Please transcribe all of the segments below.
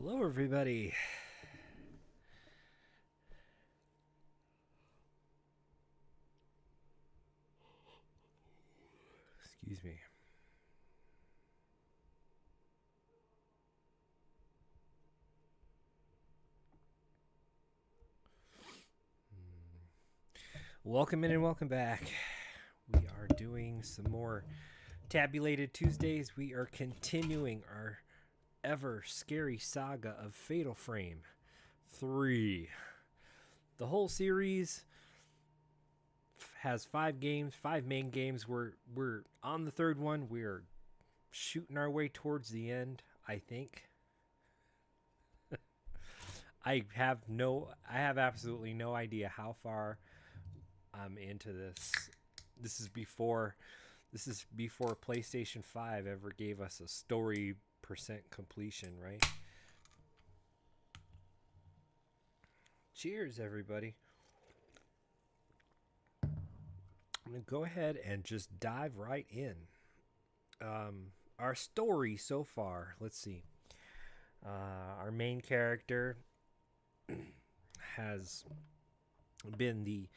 Hello, everybody. Excuse me. Welcome in and welcome back. We are doing some more Tabulated Tuesdays. We are continuing our ever scary saga of Fatal Frame III. The whole series has 5 games, 5 main games. We're on the third one. We're shooting our way towards the end, I think. I have absolutely no idea how far I'm into this. This is before PlayStation 5 ever gave us a story percent completion, right? Cheers, everybody. I'm going to go ahead and just dive right in. Our story so far, let's see. Our main character has been the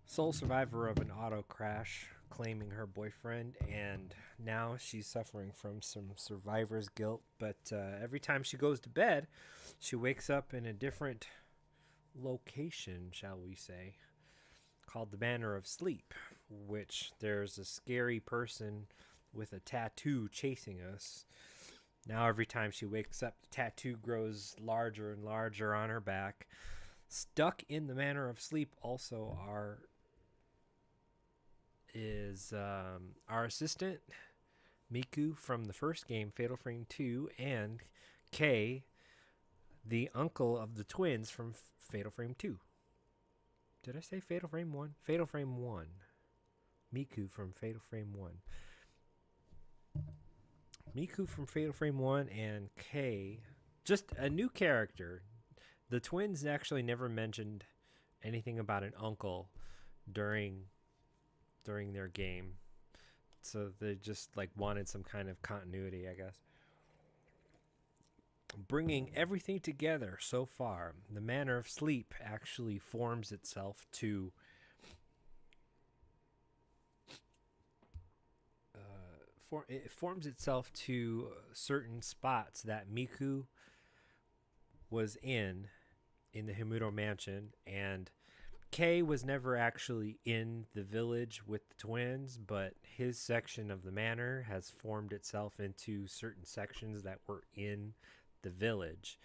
sole survivor of an auto crash, claiming her boyfriend, and now she's suffering from some survivor's guilt. But every time she goes to bed, she wakes up in a different location, shall we say, called the Manor of Sleep, which there's a scary person with a tattoo chasing us. Now every time she wakes up, the tattoo grows larger and larger on her back. Stuck in the Manor of Sleep also is our assistant, Miku from the first game, Fatal Frame II, and Kei, the uncle of the twins from Fatal Frame 2. Did I say Fatal Frame 1? Fatal Frame 1. Miku from Fatal Frame 1. Miku from Fatal Frame 1 and Kei, just a new character. The twins actually never mentioned anything about an uncle during their game. So they just like wanted some kind of continuity, I guess. Bringing everything together so far, the Manor of Sleep actually forms itself to it forms itself to certain spots that Miku was in the Himuro mansion, and Kei was never actually in the village with the twins, but his section of the manor has formed itself into certain sections that were in the village.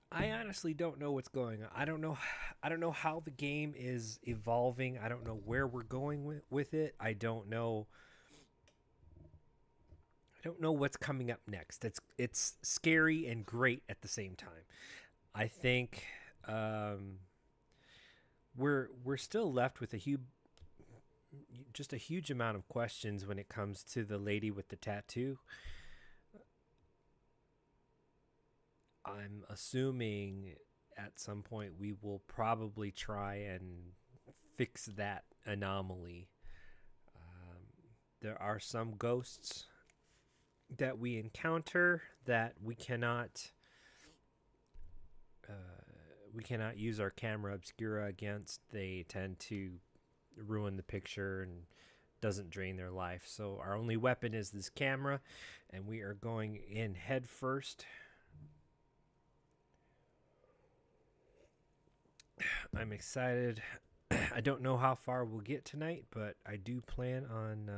I honestly don't know what's going on. I don't know how the game is evolving. I don't know where we're going with it. I don't know what's coming up next. It's scary and great at the same time. I think we're still left with a huge amount of questions when it comes to the lady with the tattoo. I'm assuming at some point we will probably try and fix that anomaly. There are some ghosts that we encounter that we cannot use our camera obscura against. They tend to ruin the picture and doesn't drain their life. So our only weapon is this camera, and we are going in head first. I'm excited. I don't know how far we'll get tonight, but I do plan on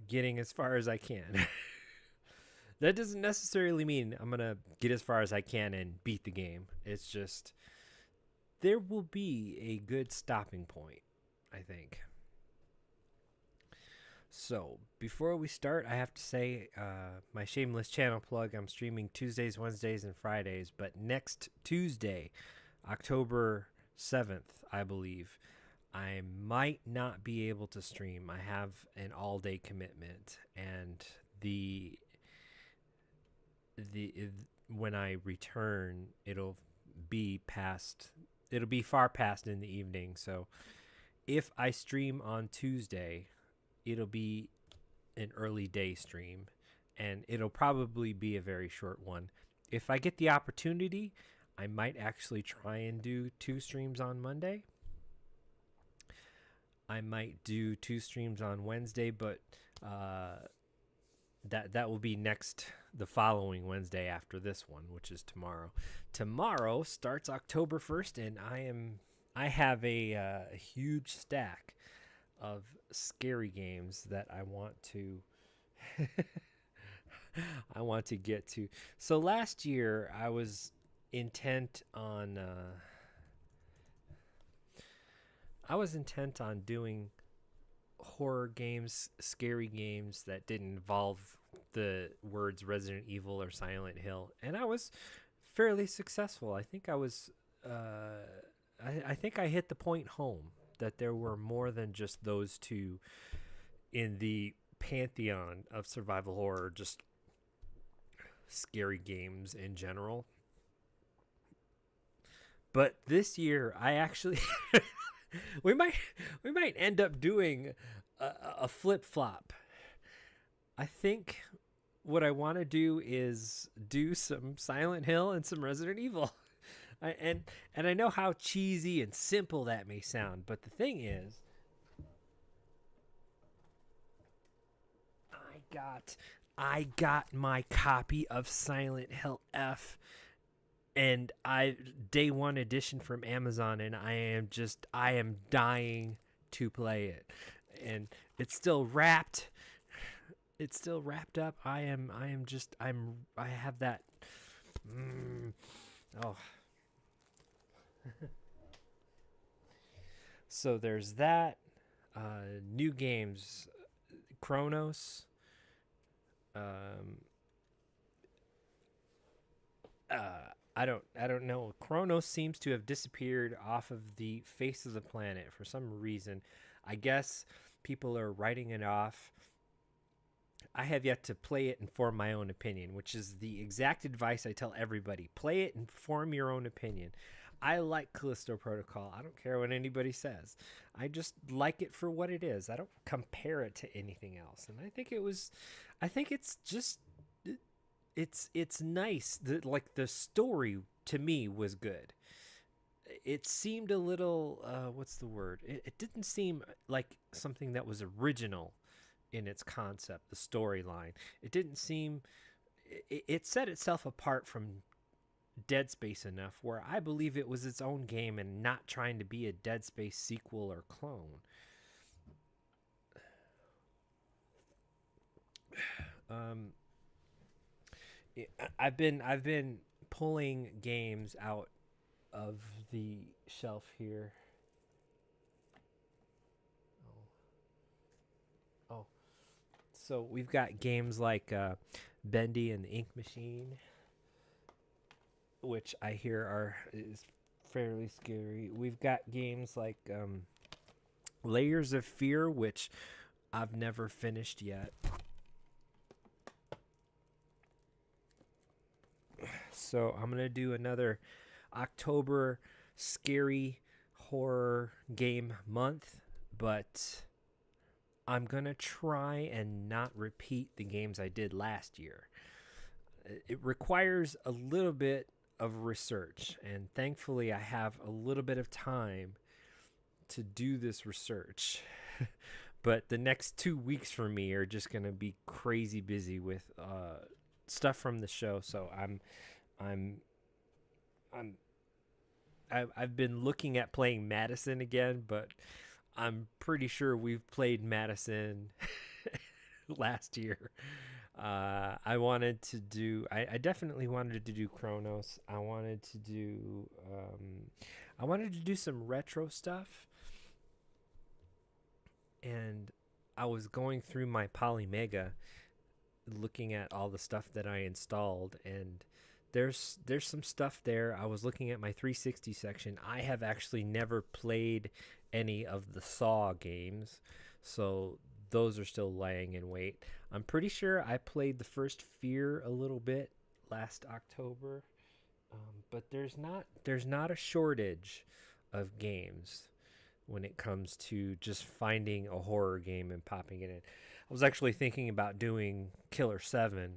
getting as far as I can. That doesn't necessarily mean I'm going to get as far as I can and beat the game. It's just there will be a good stopping point, I think. So, before we start, I have to say my shameless channel plug. I'm streaming Tuesdays, Wednesdays, and Fridays, but next Tuesday, October 7th, I believe, I might not be able to stream. I have an all-day commitment, and when I return, it'll be far past in the evening. So if I stream on Tuesday, it'll be an early day stream, and it'll probably be a very short one. If I get the opportunity, I might actually try and do 2 streams on Monday. I might do 2 streams on Wednesday, but uh, that will be the following Wednesday after this one, which is tomorrow. Tomorrow starts October 1st, and I have a huge stack of scary games that I want to I want to get to. So last year intent on uh, I was intent on doing horror games, scary games that didn't involve the words Resident Evil or Silent Hill, and I was fairly successful. I think I was. I think I hit the point home that there were more than just those two in the pantheon of survival horror, just scary games in general. But this year, I actually we might end up doing a flip flop. I think what I want to do is do some Silent Hill and some Resident Evil. And I know how cheesy and simple that may sound, but the thing is, I got my copy of Silent Hill F, and I day one edition from Amazon, and I am dying to play it, and it's still wrapped. It's still wrapped up. I have that. Oh. So there's that. New games, Chronos. I don't know. Chronos seems to have disappeared off of the face of the planet for some reason. I guess people are writing it off. I have yet to play it and form my own opinion, which is the exact advice I tell everybody. Play it and form your own opinion. I like Callisto Protocol. I don't care what anybody says. I just like it for what it is. I don't compare it to anything else. And I think it's just it's nice. Like the story to me was good. It seemed a little what's the word? It didn't seem like something that was original in its concept, the storyline. It didn't seem it set itself apart from Dead Space enough where I believe it was its own game and not trying to be a Dead Space sequel or clone. I've been pulling games out of the shelf here. Oh. So we've got games like Bendy and the Ink Machine, which I hear is fairly scary. We've got games like Layers of Fear, which I've never finished yet. So I'm going to do another October scary horror game month, but I'm going to try and not repeat the games I did last year. It requires a little bit of research, and thankfully I have a little bit of time to do this research. But the next 2 weeks for me are just going to be crazy busy with stuff from the show. So I've been looking at playing Madison again, but I'm pretty sure we've played Madison last year. I definitely wanted to do Chronos. I wanted to do some retro stuff. And I was going through my Polymega looking at all the stuff that I installed, and there's some stuff there. I was looking at my 360 section. I have actually never played any of the Saw games, so those are still laying in wait. I'm pretty sure I played the first Fear a little bit last October, but there's not a shortage of games when it comes to just finding a horror game and popping it in. was actually thinking about doing Killer 7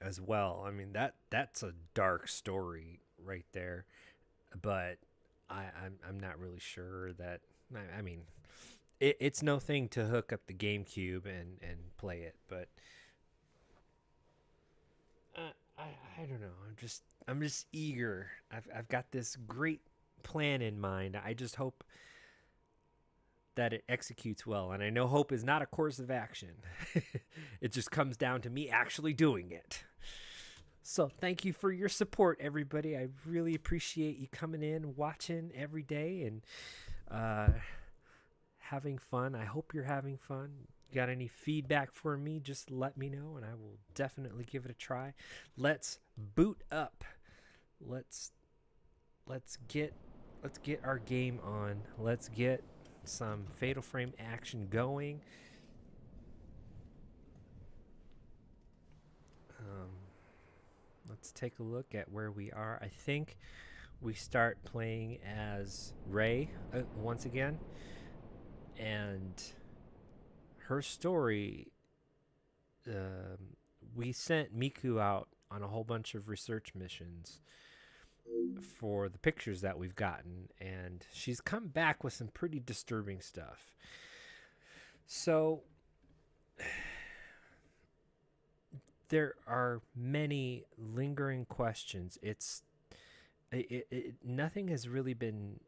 as well. I mean, that's a dark story right there, but I'm not really sure that. I mean, it's no thing to hook up the GameCube and play it, but I don't know. I'm just eager. I've got this great plan in mind. I just hope that it executes well, and I know hope is not a course of action. It just comes down to me actually doing it. So thank you for your support, everybody. I really appreciate you coming in, watching every day, and having fun. I hope you're having fun. Got any feedback for me, just let me know and I will definitely give it a try. Let's boot up. Let's get our game on. Let's get some Fatal Frame action going. Let's take a look at where we are. I think we start playing as Ray once again, and her story. We sent Miku out on a whole bunch of research missions for the pictures that we've gotten, and she's come back with some pretty disturbing stuff. So there are many lingering questions. Nothing has really been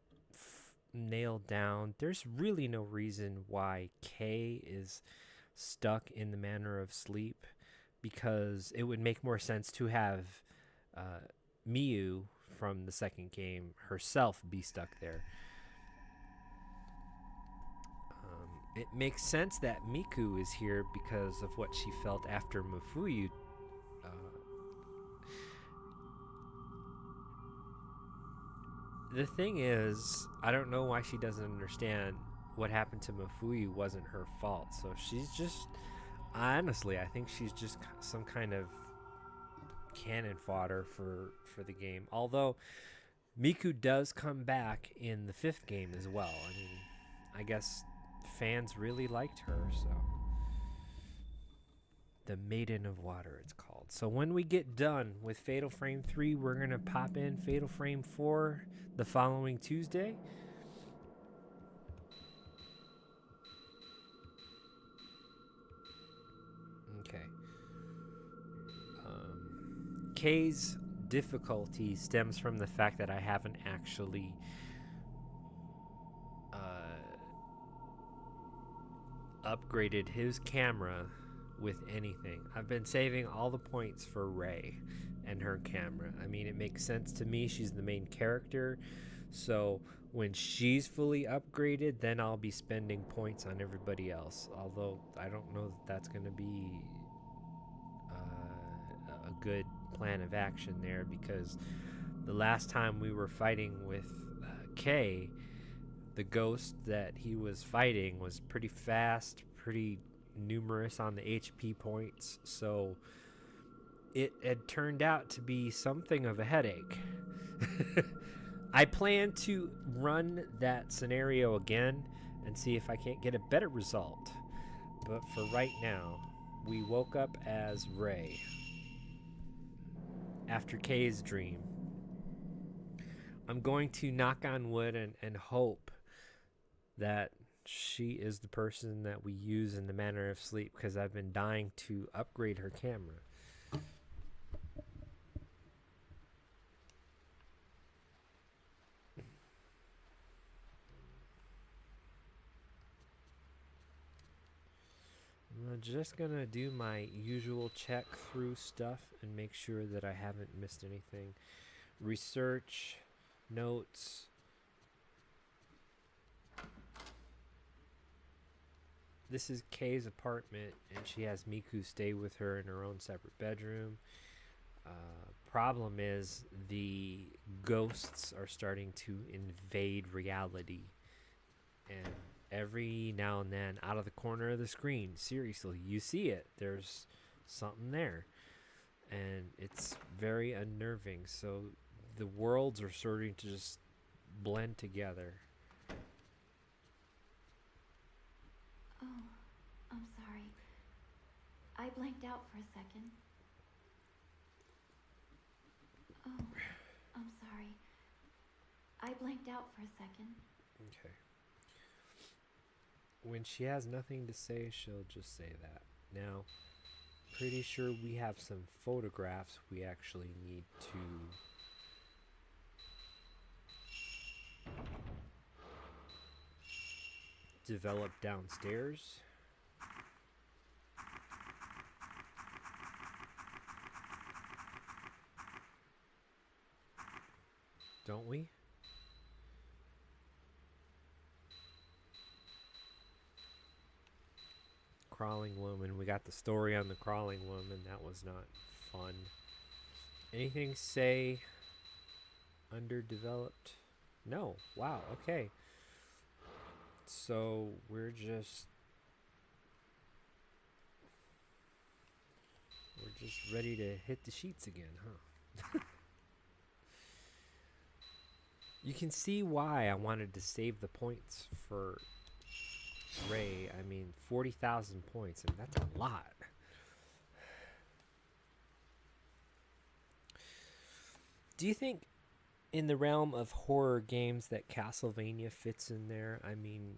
nailed down. There's really no reason why Kay is stuck in the manor of sleep, because it would make more sense to have Miyu from the second game herself be stuck there. It makes sense that Miku is here because of what she felt after Mafuyu. The thing is, I don't know why she doesn't understand what happened to Mafuyu wasn't her fault. So she's just, honestly, I think she's just some kind of cannon fodder for the game. Although Miku does come back in the 5th game as well. I mean, I guess fans really liked her, so. The Maiden of Water, it's called. So when we get done with Fatal Frame 3, we're going to pop in Fatal Frame 4 the following Tuesday. Okay. Kay's difficulty stems from the fact that I haven't actually upgraded his camera with anything. I've been saving all the points for Ray and her camera. I mean, it makes sense to me. She's the main character. So when she's fully upgraded, then I'll be spending points on everybody else. Although I don't know that that's going to be a good plan of action there, because the last time we were fighting with Kay, the ghost that he was fighting was pretty fast, pretty numerous on the HP points, so it had turned out to be something of a headache. I plan to run that scenario again and see if I can't get a better result, but for right now, we woke up as Ray after Kay's dream. I'm going to knock on wood and hope that she is the person that we use in the manor of sleep, because I've been dying to upgrade her camera. I'm just gonna do my usual check through stuff and make sure that I haven't missed anything. Research, notes. This is Kay's apartment, and she has Miku stay with her in her own separate bedroom. Problem is, the ghosts are starting to invade reality, and every now and then, out of the corner of the screen, seriously, you see it. There's something there, and it's very unnerving. So the worlds are starting to just blend together. Oh, I'm sorry. I blanked out for a second. Oh, I'm sorry. I blanked out for a second. Okay. When she has nothing to say, she'll just say that. Now, pretty sure we have some photographs we actually need to develop downstairs. Don't we? Crawling woman. We got the story on the crawling woman. That was not fun. Anything say underdeveloped? No. Wow. Okay. So we're just ready to hit the sheets again, huh? You can see why I wanted to save the points for Ray. I mean, 40,000 points, and that's a lot. Do you think in the realm of horror games that Castlevania fits in there? I mean,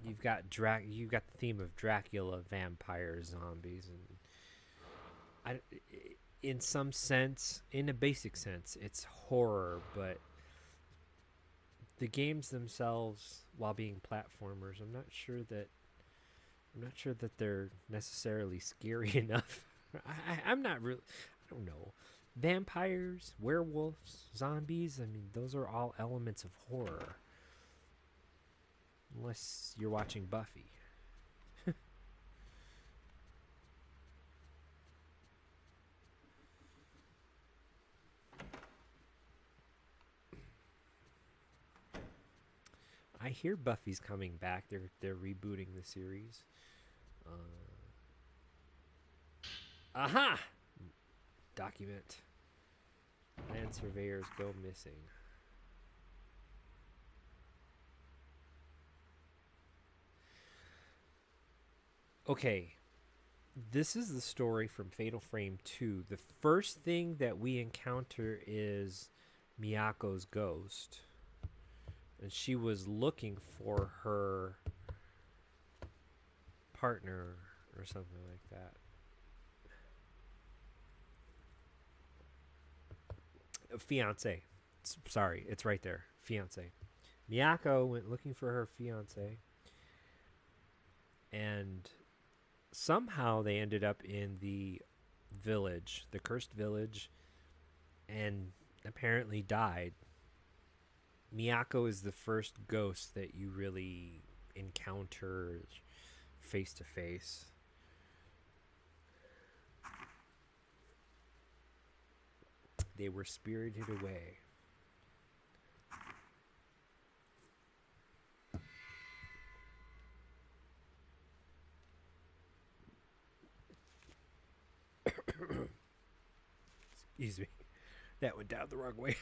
you've got the theme of Dracula, vampires, zombies, and in some sense, in a basic sense, it's horror, but the games themselves, while being platformers, I'm not sure that they're necessarily scary enough. I'm not really. I don't know. Vampires, werewolves, zombies. I mean, those are all elements of horror. Unless you're watching Buffy. I hear Buffy's coming back. They're rebooting the series. Aha! Document. Land surveyors go missing. Okay. This is the story from Fatal Frame 2. The first thing that we encounter is Miyako's ghost. And she was looking for her partner or something like that. Fiance. Sorry, it's right there. Fiance. Miyako went looking for her fiance, and somehow they ended up in the village, the cursed village, and apparently died. Miyako is the first ghost that you really encounter face to face. They were spirited away. Excuse me. That went down the wrong way.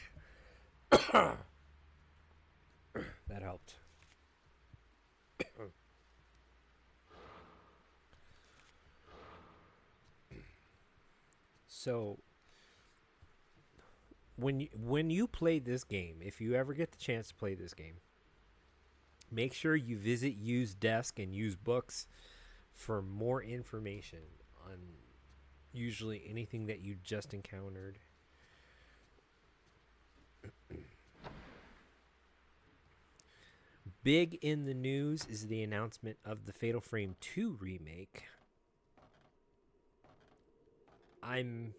That helped. So when you play this game, if you ever get the chance to play this game, make sure you visit Use Desk and Use Books for more information on usually anything that you just encountered. Big in the news is the announcement of the Fatal Frame 2 remake. I'm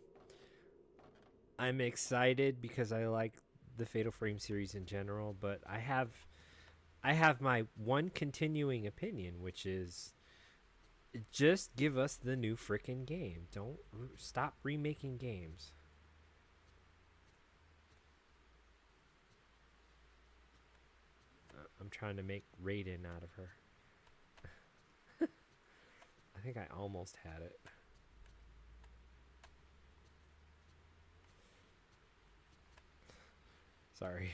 excited because I like the Fatal Frame series in general, but I have my one continuing opinion, which is just give us the new frickin' game. Don't stop remaking games. I'm trying to make Raiden out of her. I think I almost had it. Sorry.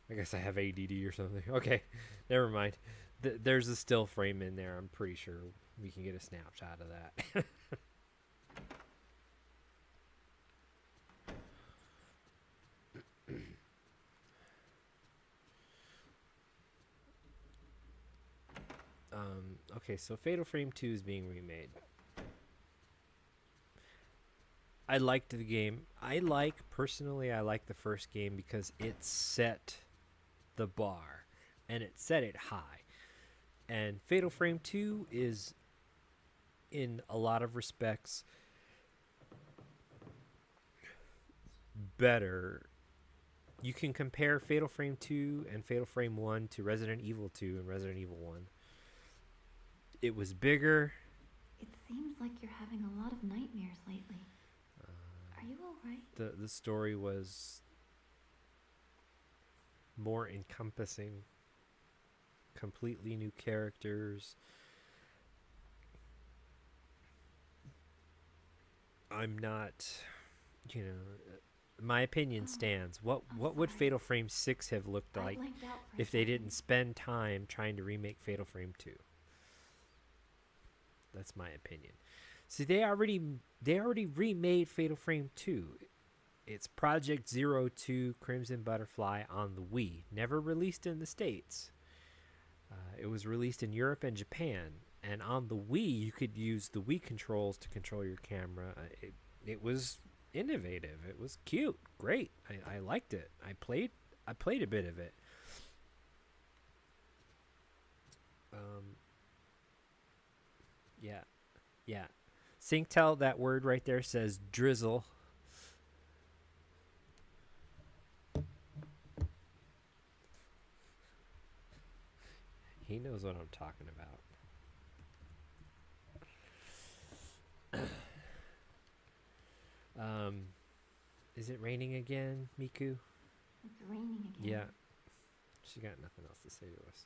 I guess I have ADD or something. Okay, never mind. There's a still frame in there, I'm pretty sure. We can get a snapshot of that. Okay, so Fatal Frame 2 is being remade. I liked the game. Personally, I like the first game because it set the bar and it set it high. And Fatal Frame 2 is, in a lot of respects, better. You can compare Fatal Frame 2 and Fatal Frame 1 to Resident Evil 2 and Resident Evil 1. It was bigger. It seems like you're having a lot of nightmares lately. Are you alright? The story was more encompassing. Completely new characters. I'm not, my opinion stands. What would Fatal Frame 6 have looked like if they didn't spend time trying to remake Fatal Frame 2? That's my opinion. See, they already remade Fatal Frame 2. It's Project 02 Crimson Butterfly on the Wii. Never released in the States. It was released in Europe and Japan. And on the Wii, you could use the Wii controls to control your camera. It was innovative. It was cute. Great. I liked it. I played a bit of it. Yeah. Synctel, that word right there says drizzle. He knows what I'm talking about. Is it raining again, Miku? It's raining again. Yeah. She got nothing else to say to us.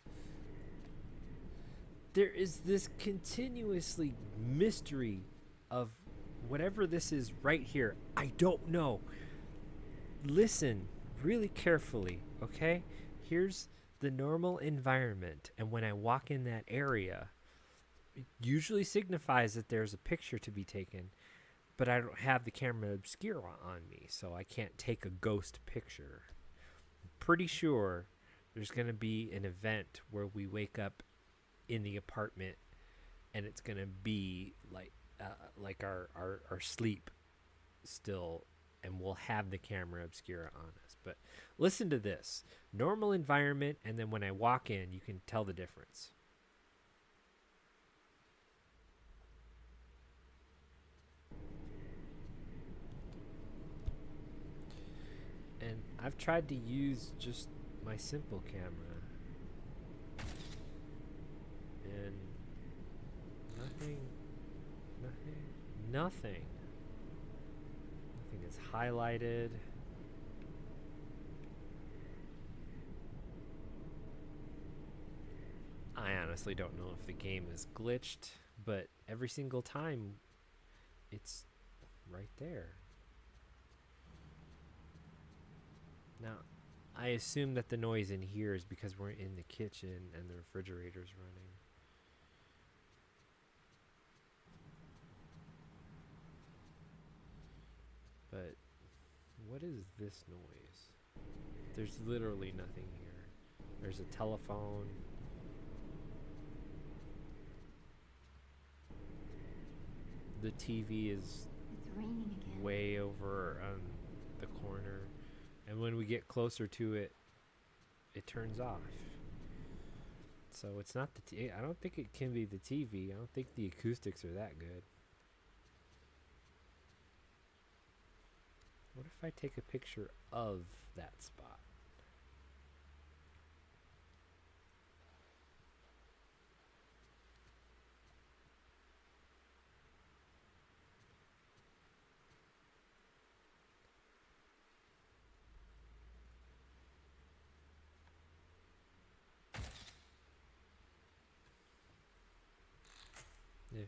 There is this continuously mystery of whatever this is right here. I don't know. Listen really carefully, okay? Here's the normal environment, and when I walk in that area, it usually signifies that there's a picture to be taken, but I don't have the camera obscura on me, so I can't take a ghost picture. I'm pretty sure there's going to be an event where we wake up in the apartment and it's going to be like our sleep still, and we'll have the camera obscura on us. But listen to this. Normal environment, and then when I walk in, you can tell the difference. And I've tried to use just my simple camera, and nothing is highlighted. I honestly don't know if the game is glitched, but every single time it's right there. Now, I assume that the noise in here is because we're in the kitchen and the refrigerator's running. But what is this noise? There's literally nothing here. There's a telephone. The TV is raining again. Way over on the corner. And when we get closer to it, it turns off. So it's not the TV. I don't think it can be the TV. I don't think the acoustics are that good. What if I take a picture of that spot? Yeah.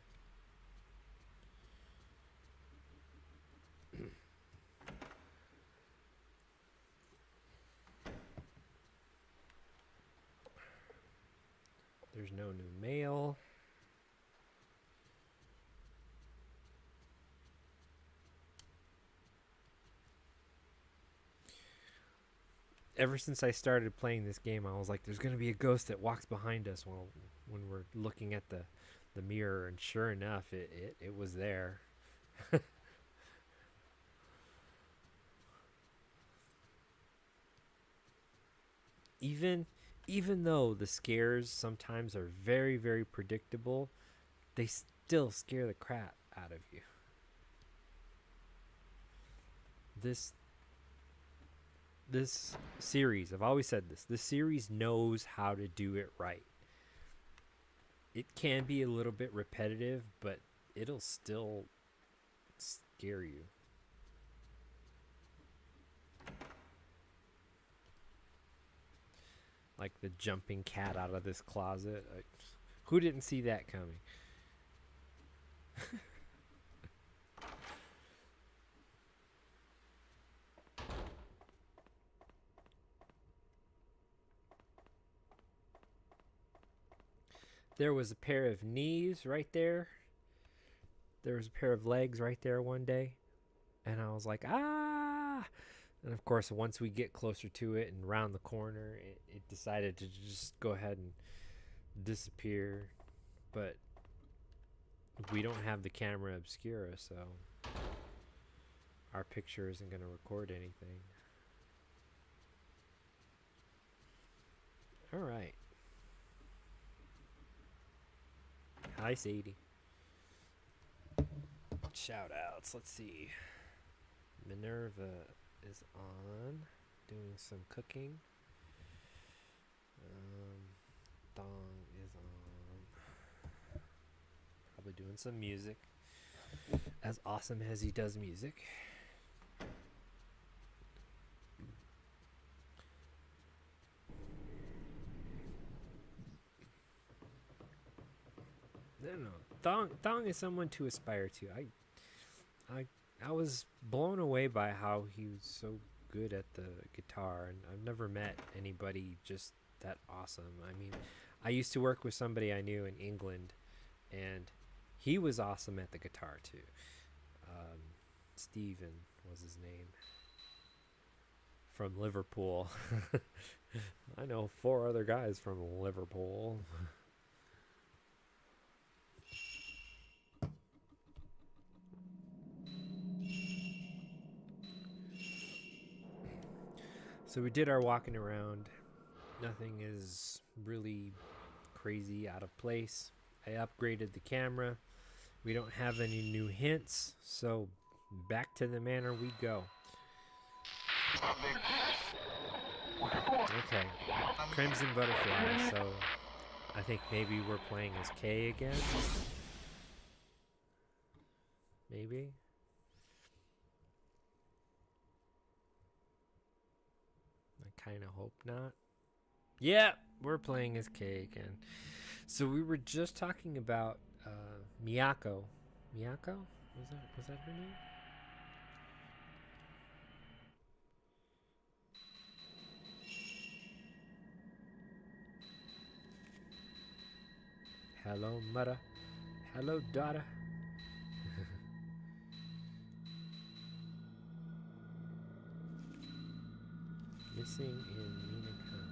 There's no new mail. ever since I started playing this game, I was like, there's gonna be a ghost that walks behind us when we're looking at the mirror, and sure enough, it was there. even even though the scares sometimes are very very predictable, they still scare the crap out of you. This this series, I've always said this series knows how to do it right. It can be a little bit repetitive, but it'll still scare you. Like the jumping cat out of this closet. Who didn't see that coming? There was a pair of knees right there. There was a pair of legs right there one day. And I was like, ah! And of course, once we get closer to it and round the corner, it decided to just go ahead and disappear. But we don't have the camera obscura, so our picture isn't going to record anything. All right. Hi, Sadie. Shout outs. Let's see. Minerva is on, doing some cooking. Dong is on, probably doing some music. As awesome as he does music. No. Thong is someone to aspire to. I was blown away by how he was so good at the guitar, and I've never met anybody just that awesome. I mean, I used to work with somebody I knew in England, and he was awesome at the guitar too. Steven was his name, from Liverpool. I know 4 other guys from Liverpool. So we did our walking around. Nothing is really crazy out of place. I upgraded the camera. We don't have any new hints, so back to the manor we go. Okay, Crimson Butterfly, so I think maybe we're playing as Kay again. Maybe. I kind of hope not. Yeah, we're playing as Kay again. So we were just talking about Miyako. Miyako? Was that her name? Hello, mother. Hello, daughter. Missing in Minakami.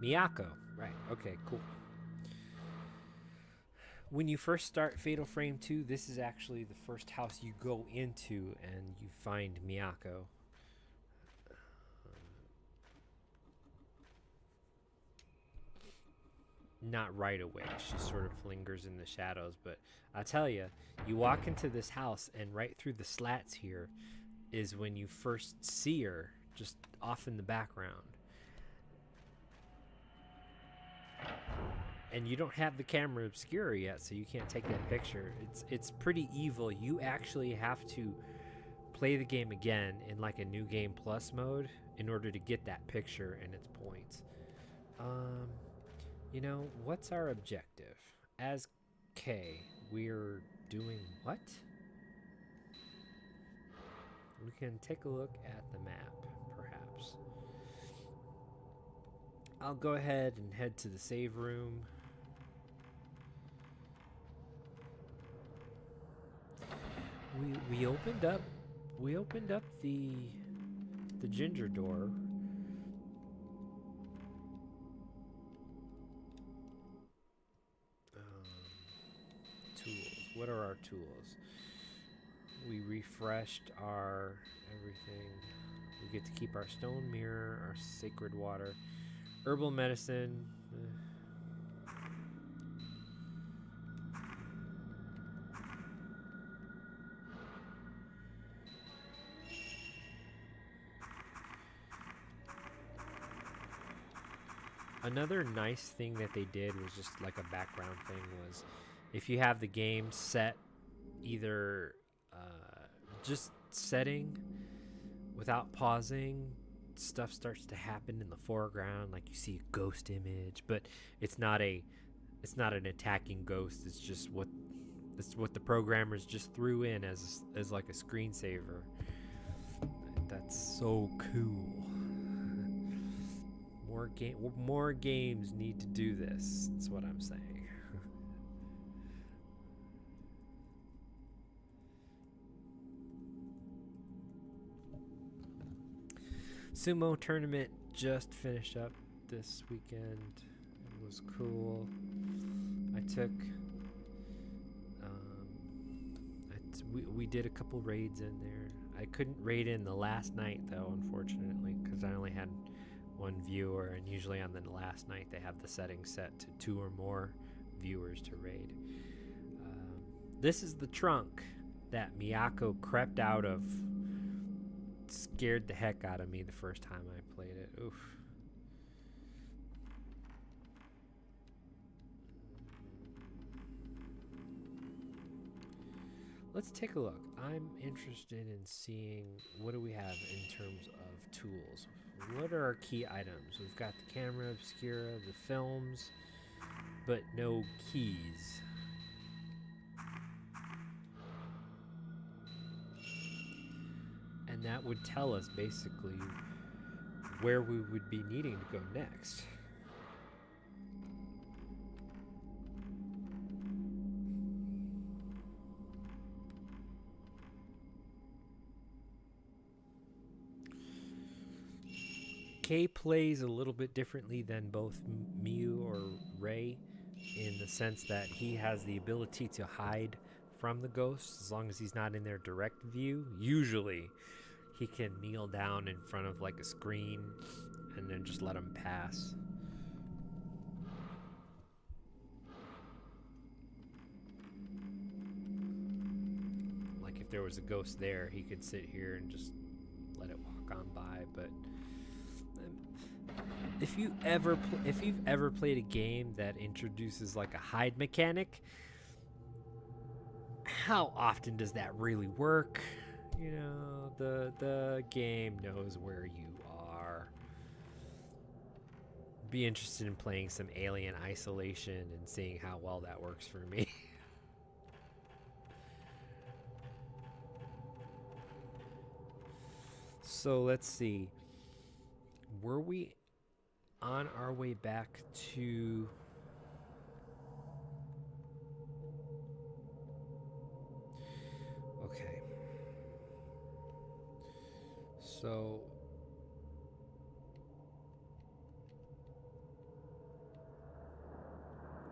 Miyako. Right. Okay, cool. When you first start Fatal Frame 2, this is actually the first house you go into and you find Miyako. Not right away. She sort of lingers in the shadows, but I tell you, you walk into this house and right through the slats here is when you first see her, just off in the background. And you don't have the camera obscura yet, so you can't take that picture. It's pretty evil. You actually have to play the game again in like a new game plus mode in order to get that picture and its points. You know, what's our objective? As K, we're doing what? We can take a look at the map, perhaps. I'll go ahead and head to the save room. We opened up the ginger door. Tools. What are our tools? We refreshed our everything. We get to keep our stone mirror, our sacred water, herbal medicine. Another nice thing that they did was just like a background thing was if you have the game set either just setting without pausing, stuff starts to happen in the foreground, like you see a ghost image, but it's not an attacking ghost. It's just what the programmers just threw in as like a screensaver. That's so cool. More games need to do this. That's what I'm saying. Sumo tournament just finished up this weekend. It was cool. I took we did a couple raids in there. I couldn't raid in the last night though, unfortunately, because I only had one viewer, and usually on the last night they have the settings set to 2 or more viewers to raid. This is the trunk that Miyako crept out of. Scared the heck out of me the first time I played it. Oof. Let's take a look. I'm interested in seeing what do we have in terms of tools. What are our key items? We've got the camera, obscura, the films, but no keys. And that would tell us basically where we would be needing to go next. Kay plays a little bit differently than both Miyu or Rei in the sense that he has the ability to hide from the ghosts as long as he's not in their direct view. Usually he can kneel down in front of like a screen and then just let them pass. Like if there was a ghost there, he could sit here and just let it walk on by. But if you've ever played a game that introduces like a hide mechanic, how often does that really work? You know, the game knows where you are. Be interested in playing some Alien Isolation and seeing how well that works for me. So let's see. Were we on our way back to... Okay. So...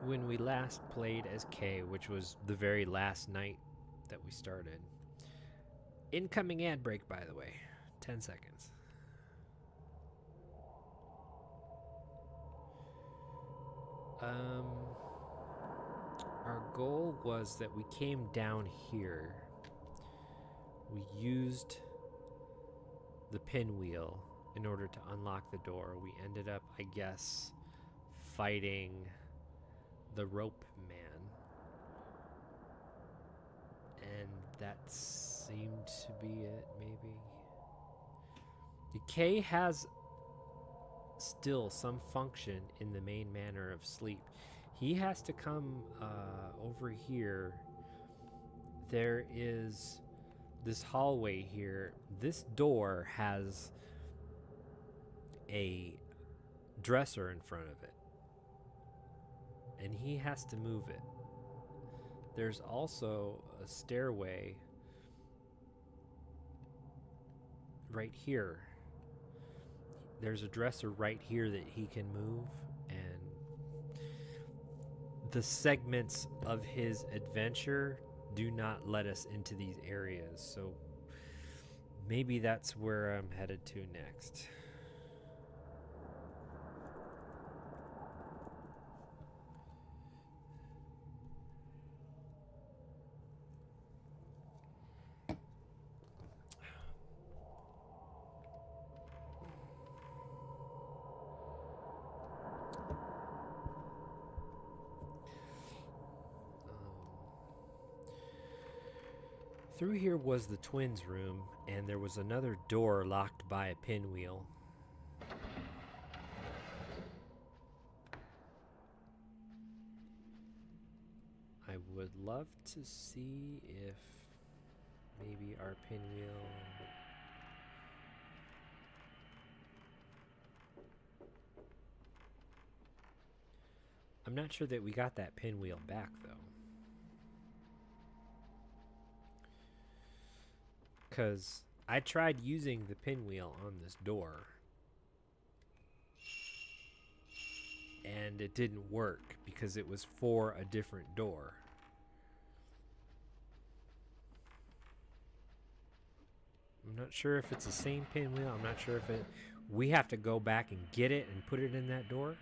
when we last played as Kay, which was the very last night that we started. Incoming ad break, by the way. 10 seconds. Our goal was that we came down here. We used the pinwheel in order to unlock the door. We ended up, I guess, fighting the rope man. And that seemed to be it, maybe. Decay has still some function in the main manor of sleep. He has to come over here there is this hallway here. This door has a dresser in front of it, and he has to move it. There's also a stairway right here. There's a dresser right here that he can move, and the segments of his adventure do not let us into these areas, so maybe that's where I'm headed to next. Through here was the twins' room, and there was another door locked by a pinwheel. I would love to see if maybe our pinwheel... I'm not sure that we got that pinwheel back, though. Because I tried using the pinwheel on this door, and it didn't work because it was for a different door. I'm not sure if it's the same pinwheel. I'm not sure if it... We have to go back and get it and put it in that door.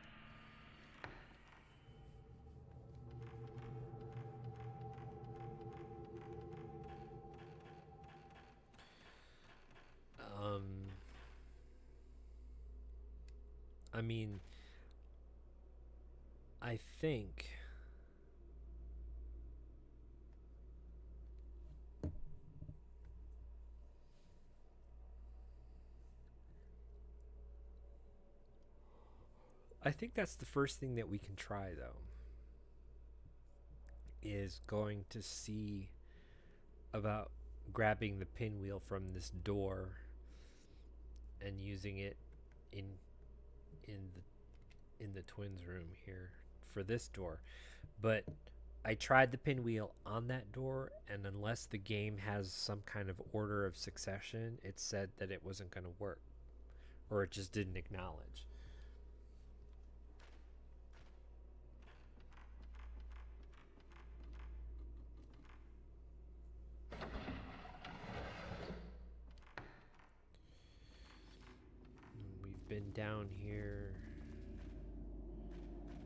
I mean, I think... I think that's the first thing that we can try, though, is going to see about grabbing the pinwheel from this door and using it in the twins' room here for this door. But I tried the pinwheel on that door, and unless the game has some kind of order of succession, it said that it wasn't going to work, or it just didn't acknowledge. We've been down here.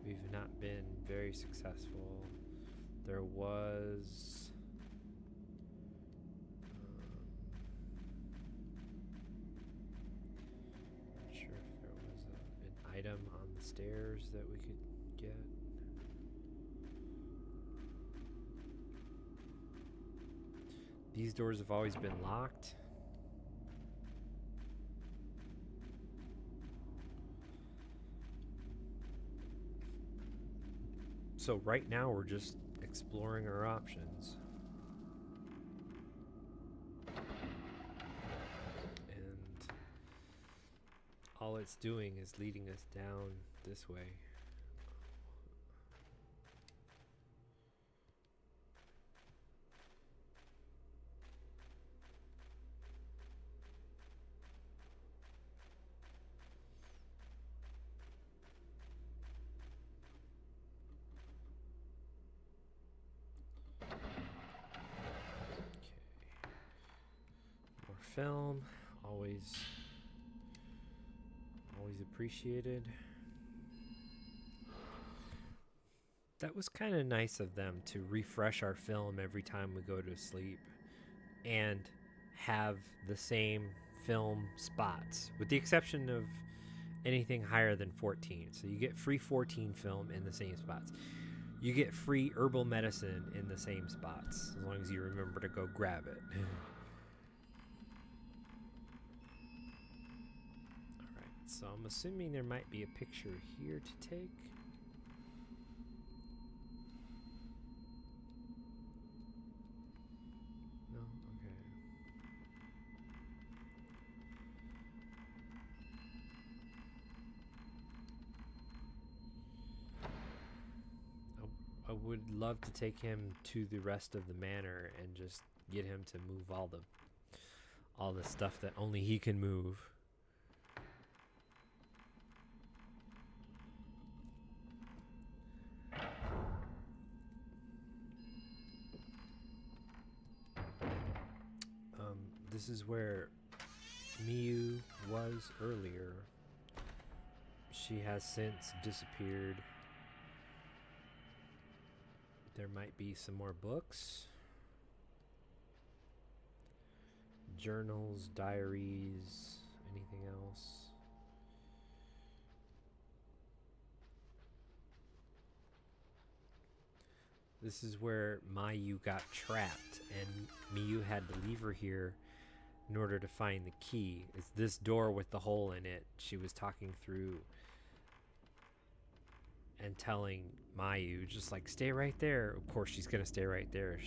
We've not been very successful. There was... not sure if there was an item on the stairs that we could get. These doors have always been locked. So right now we're just exploring our options. And all it's doing is leading us down this way. Film, always appreciated. That was kind of nice of them to refresh our film every time we go to sleep and have the same film spots, with the exception of anything higher than 14. So you get free 14 film in the same spots. You get free herbal medicine in the same spots, as long as you remember to go grab it. So I'm assuming there might be a picture here to take. would love to take him to the rest of the manor and just get him to move all the stuff that only he can move. This is where Miyu was earlier. She has since disappeared. There might be some more books, journals, diaries, anything else. This is where Miyu got trapped and Miyu had to leave her here in order to find the key. It's this door with the hole in it. She was talking through and telling Miyu, just like, stay right there. Of course, she's gonna stay right there.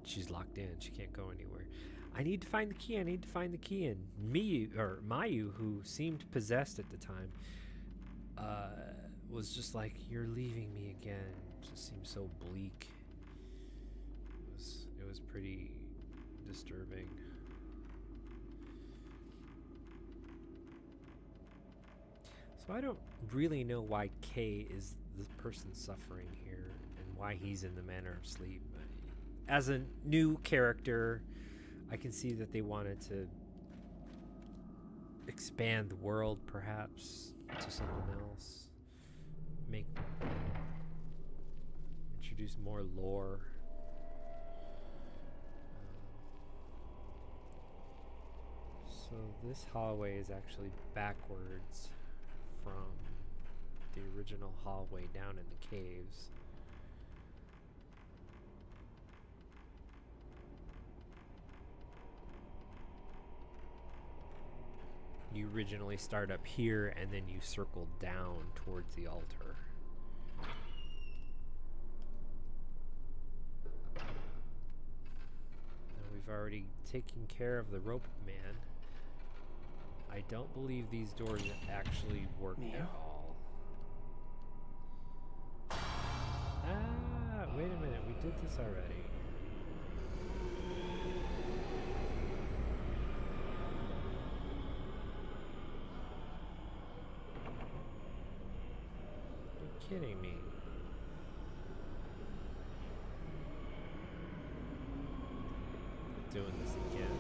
She's locked in. She can't go anywhere. I need to find the key. I need to find the key. And Miyu, who seemed possessed at the time, was just like, you're leaving me again. Just seemed so bleak. It was pretty disturbing. So I don't really know why Kay is the person suffering here and why he's in the Manor of Sleep. As a new character, I can see that they wanted to expand the world perhaps to something else. Introduce more lore. So this hallway is actually backwards from the original hallway down in the caves. You originally start up here and then you circle down towards the altar. Now we've already taken care of the rope man. I don't believe these doors actually work at all. Ah, wait a minute, we did this already. You're kidding me. Doing this again.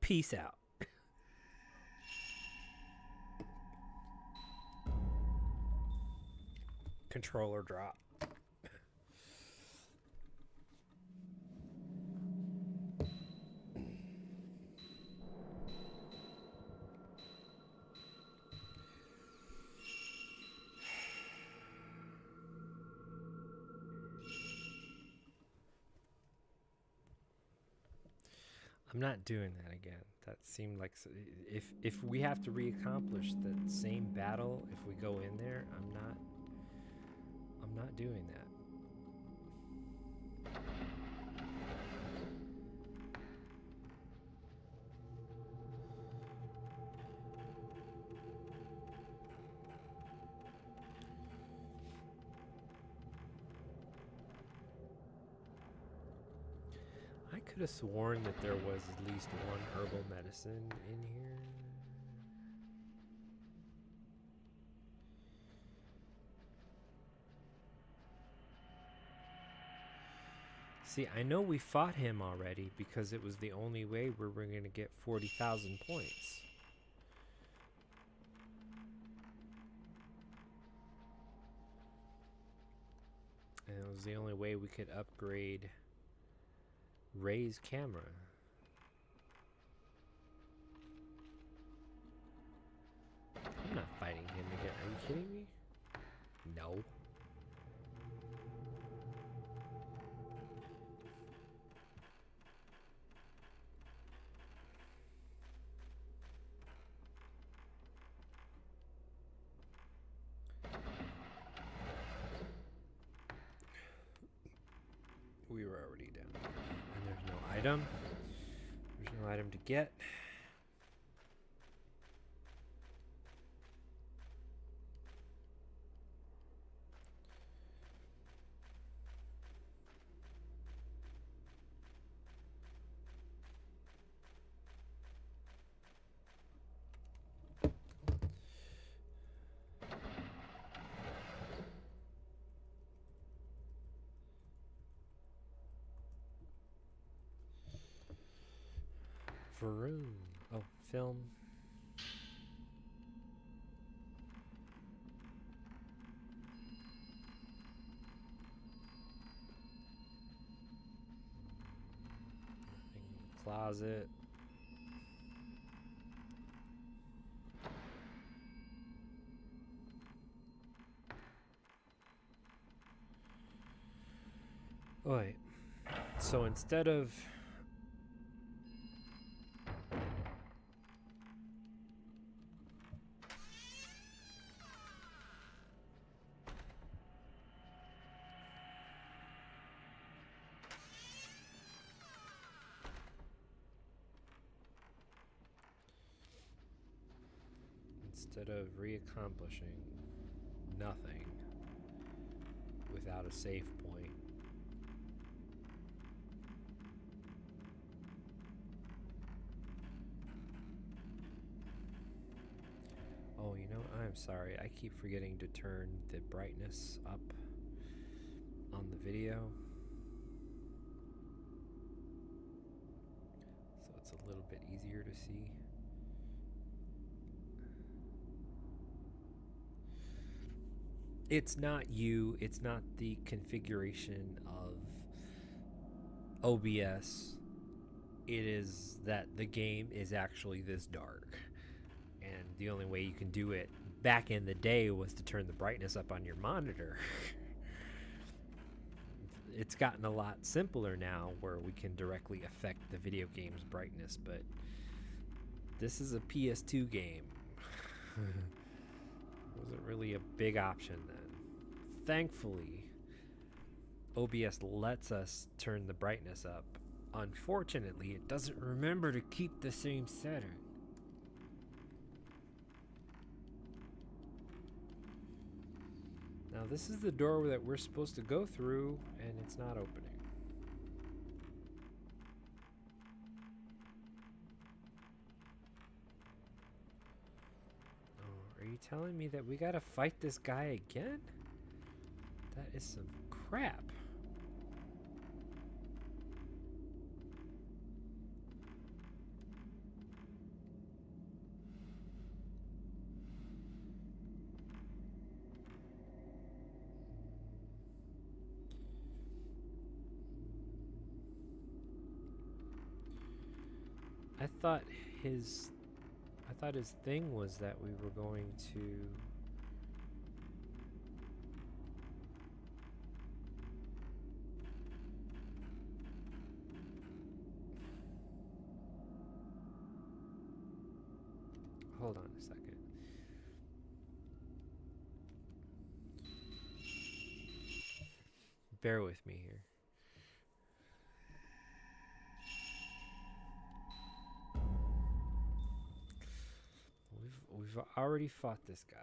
Peace out. Controller drop. I'm not doing that again. That seemed like if we have to reaccomplish the same battle, if we go in there, I'm not doing that. I could have sworn that there was at least one herbal medicine in here. See, I know we fought him already because it was the only way we were going to get 40,000 points. And it was the only way we could upgrade Ray's camera. I'm not fighting him again. Are you kidding me? No. were already down here. And there's no item. There's no item to get. Vroom. Oh, film. Closet. Oh, wait. So instead of re-accomplishing nothing without a save point, oh, you know, I'm sorry. I keep forgetting to turn the brightness up on the video, so it's a little bit easier to see. It's not you, it's not the configuration of OBS. It is that the game is actually this dark. And the only way you can do it back in the day was to turn the brightness up on your monitor. It's gotten a lot simpler now where we can directly affect the video game's brightness, but this is a PS2 game. Wasn't really a big option then. Thankfully, OBS lets us turn the brightness up. Unfortunately, it doesn't remember to keep the same setting. Now this is the door that we're supposed to go through, and it's not opening. Oh, are you telling me that we gotta fight this guy again? That is some crap. I thought his thing was that we were going to hold on a second. Bear with me here. We've already fought this guy.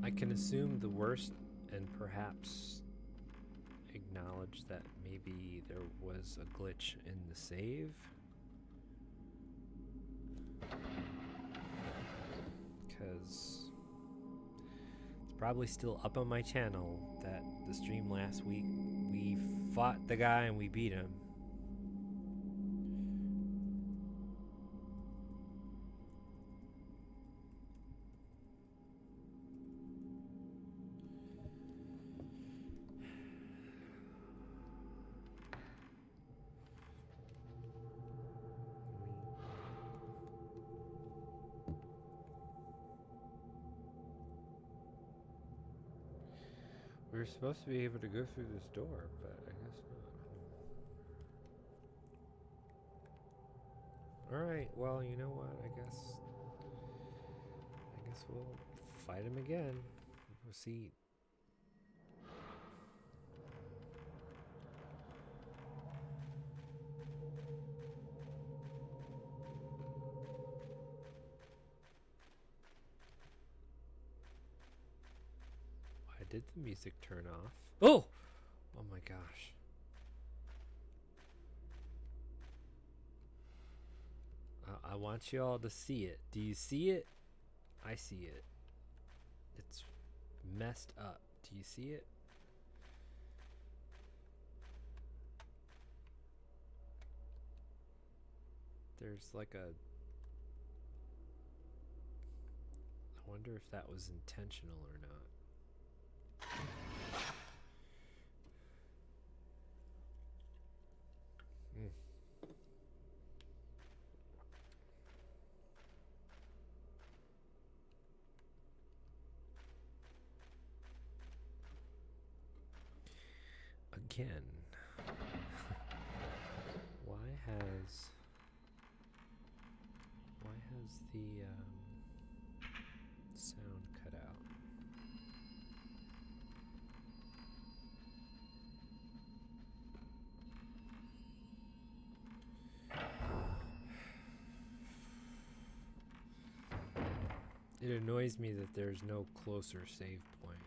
I can assume the worst and perhaps acknowledge that maybe there was a glitch in the save. Because it's probably still up on my channel that the stream last week we fought the guy and we beat him. We were supposed to be able to go through this door, but I guess not. Alright, well, you know what? I guess we'll fight him again. We'll see. Why did the music turn off? Oh! Oh my gosh. I want you all to see it. Do you see it? I see it. It's messed up. Do you see it? There's like a... I wonder if that was intentional or not. Again. Why has the sound cut out? It annoys me that there's no closer save point.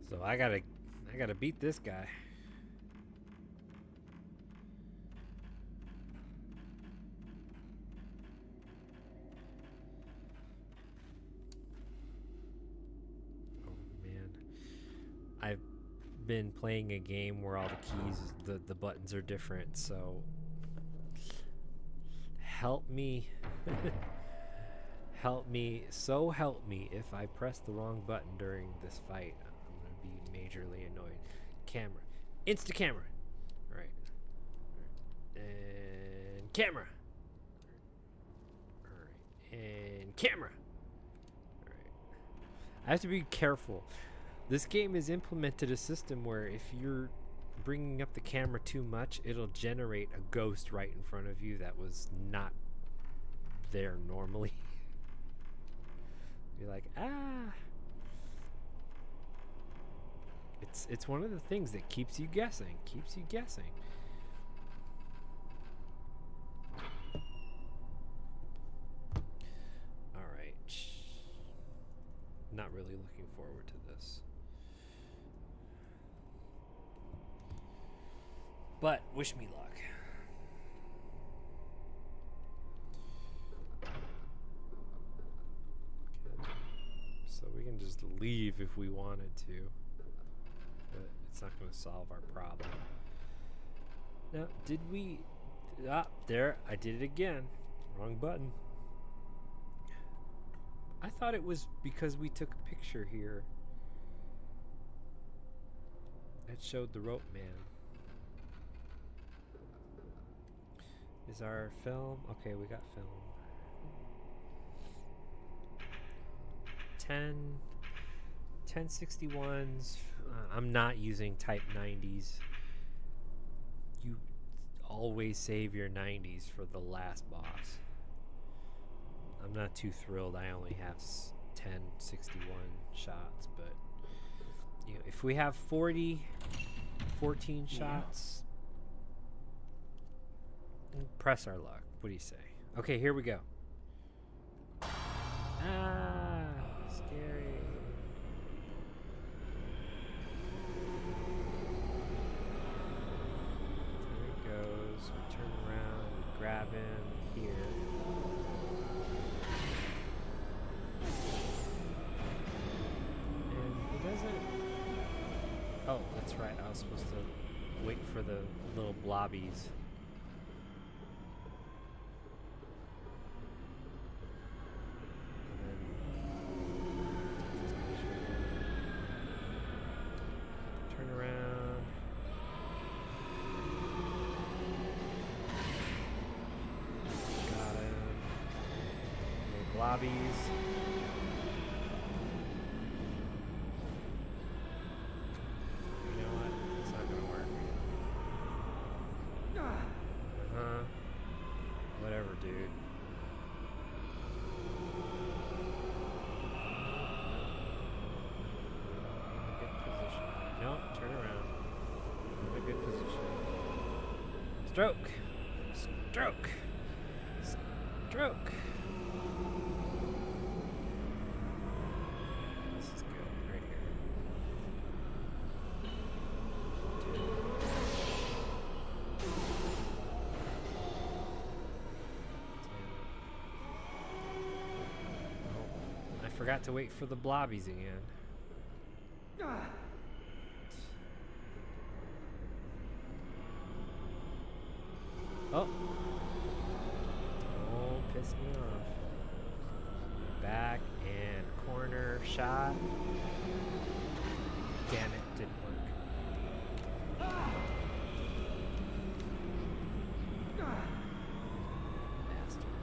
So I gotta beat this guy. Oh man. I've been playing a game where all the keys, the buttons are different, so help me. Help me if I press the wrong button during this fight. Be majorly annoyed. Camera. Insta camera. All right. And camera. All right. And camera. All right. I have to be careful. This game has implemented a system where if you're bringing up the camera too much, it'll generate a ghost right in front of you that was not there normally. You're like, ah. It's one of the things that keeps you guessing. Alright. Not really looking forward to this. But wish me luck. Okay. So we can just leave if we wanted to. But it's not going to solve our problem. Now, did we... Ah, there. I did it again. Wrong button. I thought it was because we took a picture here. That showed the rope man. Is our film... Okay, we got film. 1061s. I'm not using type 90s. You always save your 90s for the last boss. I'm not too thrilled. I only have 1061 shots, but you know, if we have 14 shots, press our luck. What do you say? Okay, here we go. Ah, scary. There he goes. We turn around, we grab him here. right. I was supposed to wait for the little blobbies. Turn around. Got him. Little blobbies. You know what? It's not gonna work. Uh-huh. Whatever, dude. Good position. No, turn around. In a good position. Stroke! Stroke! Stroke! This is good, right here. Oh, I forgot to wait for the blobbies again. Oh! Don't piss me off. Back and corner shot. Damn it, didn't work. Bastard.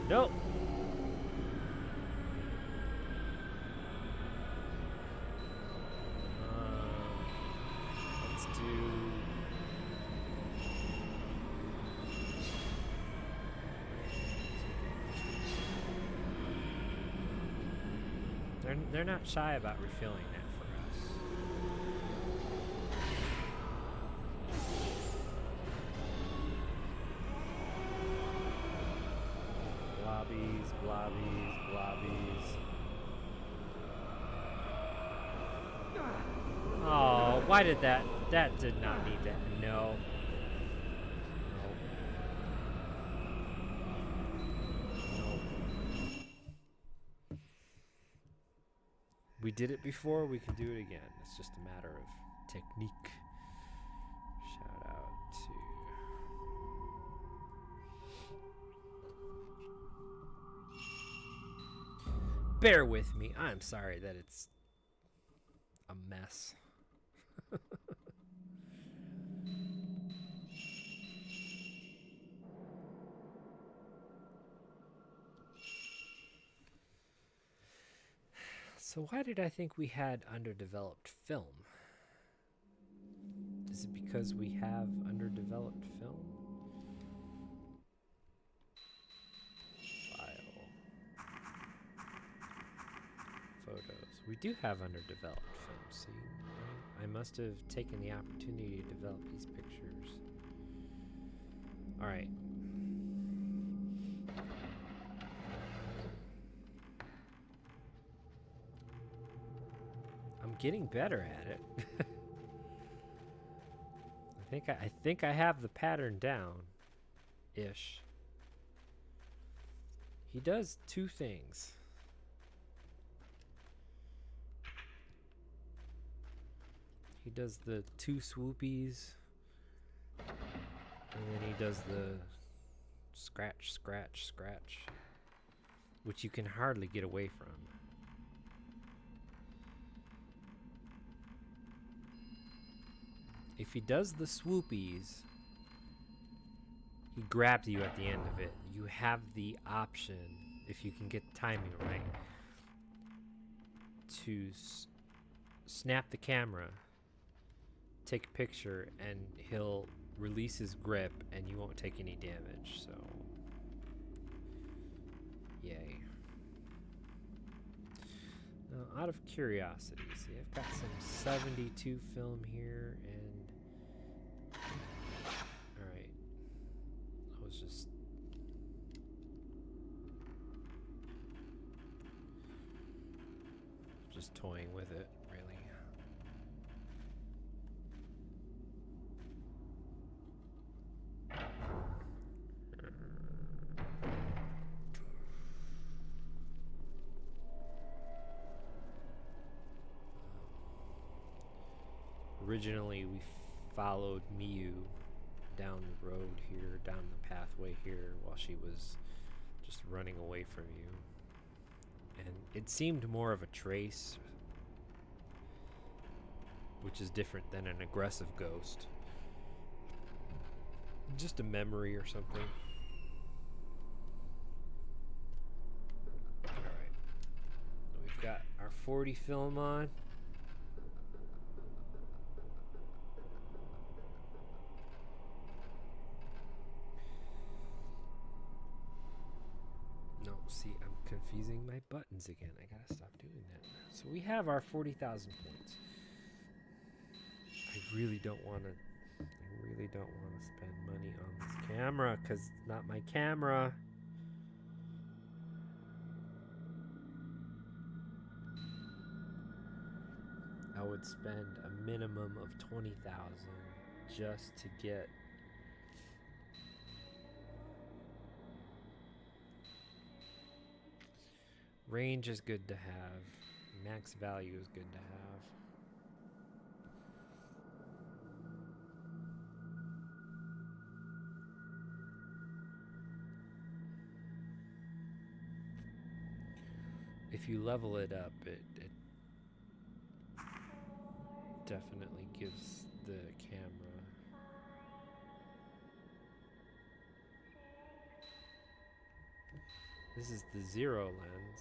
Nope! Let's do... They're not shy about refilling that for us. Blobbies, blobbies, blobbies. Oh, why did that? That did not need that. No. We did it before, we can do it again. It's just a matter of technique. Shout out to... Bear with me. I'm sorry that it's a mess. So why did I think we had underdeveloped film? Is it because we have underdeveloped film? File. Photos. We do have underdeveloped film, see? I must have taken the opportunity to develop these pictures. Alright. I'm getting better at it. I think I have the pattern down ish. He does two things. He does the two swoopies, and then he does the scratch, scratch, scratch, which you can hardly get away from. If he does the swoopies, he grabs you at the end of it. You have the option, if you can get the timing right, to snap the camera, take a picture, and he'll release his grip and you won't take any damage, so yay. Now, out of curiosity, see, I've got some 72 film here, and alright, I was just toying with it, really. Originally, we followed Miyu down the road here, down the pathway here, while she was just running away from you. And it seemed more of a trace, which is different than an aggressive ghost. Just a memory or something. Alright. We've got our 40 film on. No, see, I'm confusing my buttons again. I gotta stop doing that. So we have our 40,000 points. I really don't want to spend money on this camera because it's not my camera. I would spend a minimum of 20,000 just to get range is good to have. Max value is good to have. If you level it up, it definitely gives the camera this is the zero lens,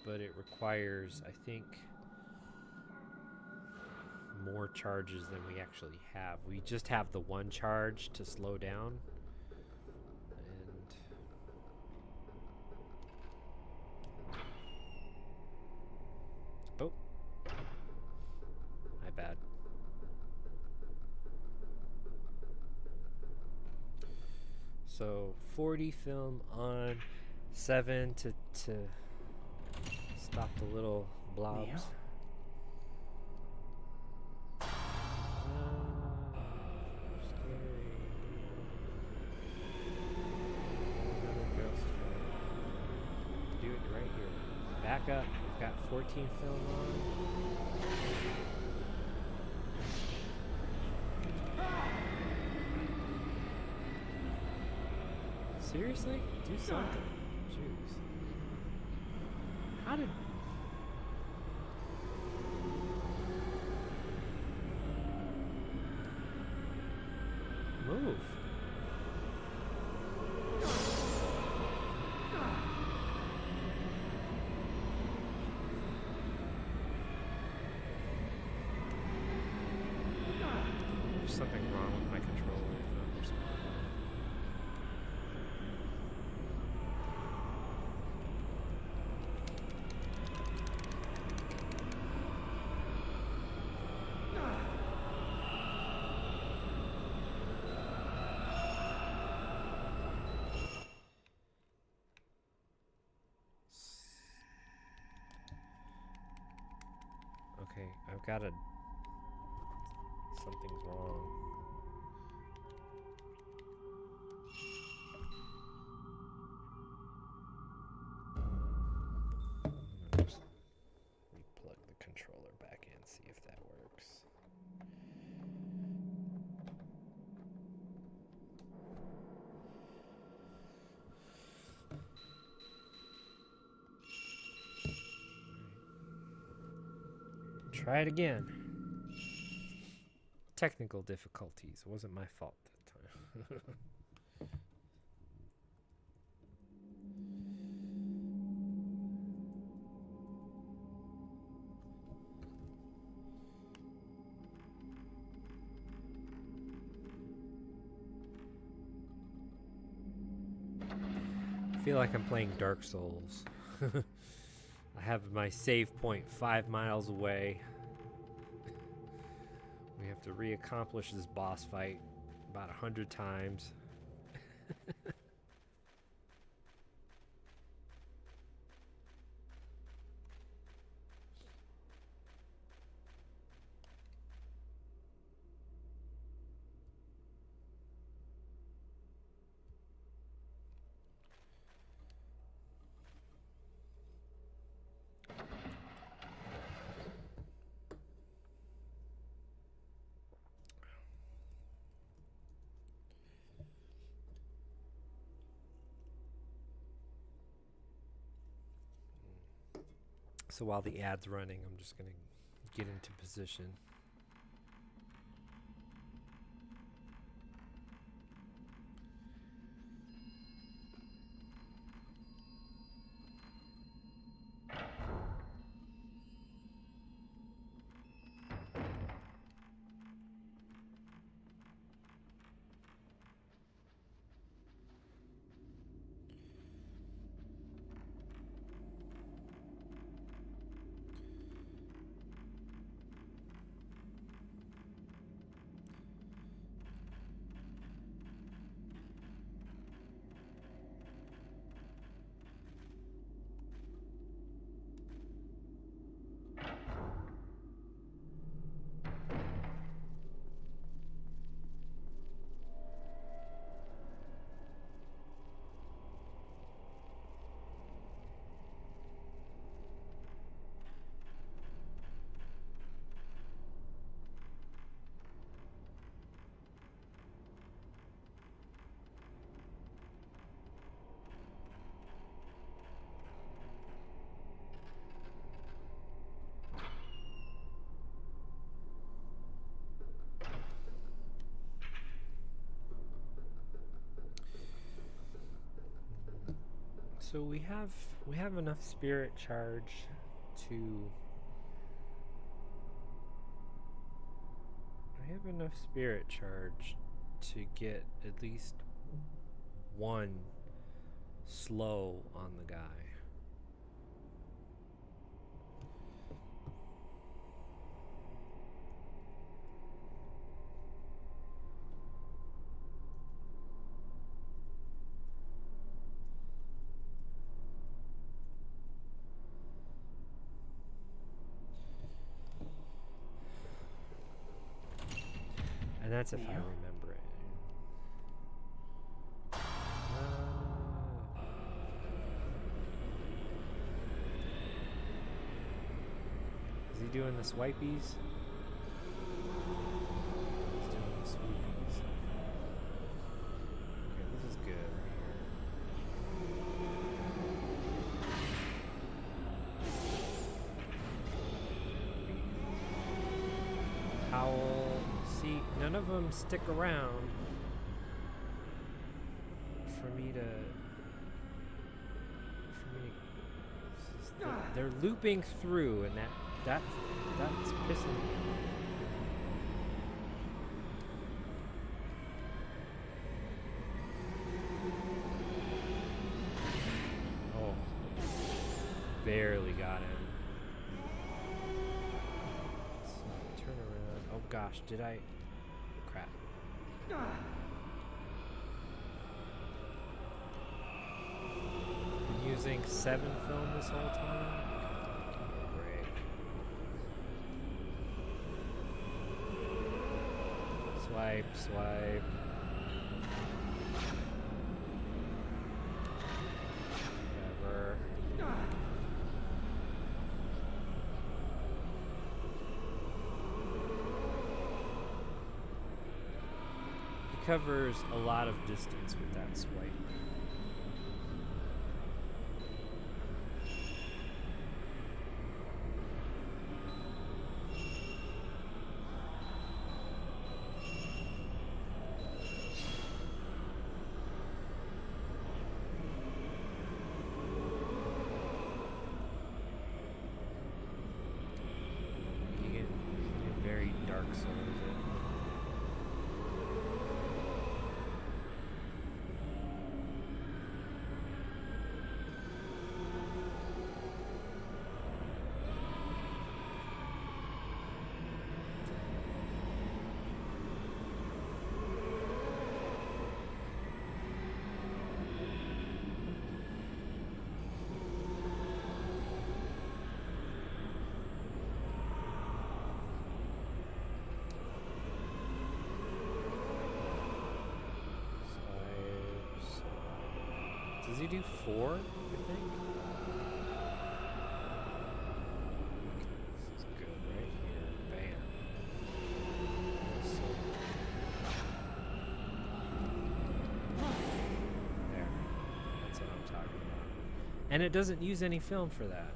but it requires, I think, more charges than we actually have. We just have the one charge to slow down, and oh, my bad. So 40 film on 7 to stop the little blobs. Neo? Do it right here. Back up. We've got 14 film on. Seriously? Do something. Jeez. How did... Move. There's something wrong with my controller. If not responding. Okay, I've got a... Something's wrong. I'm gonna just replug the controller back in, see if that works. Try it again. Technical difficulties. It wasn't my fault that time. I feel like I'm playing Dark Souls. I have my save point 5 miles away. We have to re-accomplish this boss fight about 100 times. So while the ad's running, I'm just going to get into position. So we have enough spirit charge to get at least one slow on the guy. And that's if I remember it. Is he doing the swipies? He's doing the sweepies. Okay, this is good right here. Howl. See, none of them stick around for me to they're looping through, and that's pissing me. Oh, barely got him. Turn around. Oh gosh, did I? Crap. Been using 7 film this whole time. Give me a break. Swipe, swipe. Whatever. He covers a lot of distance with that swipe. Does he do 4, I think? This is good right here. Bam. There. That's what I'm talking about. And it doesn't use any film for that.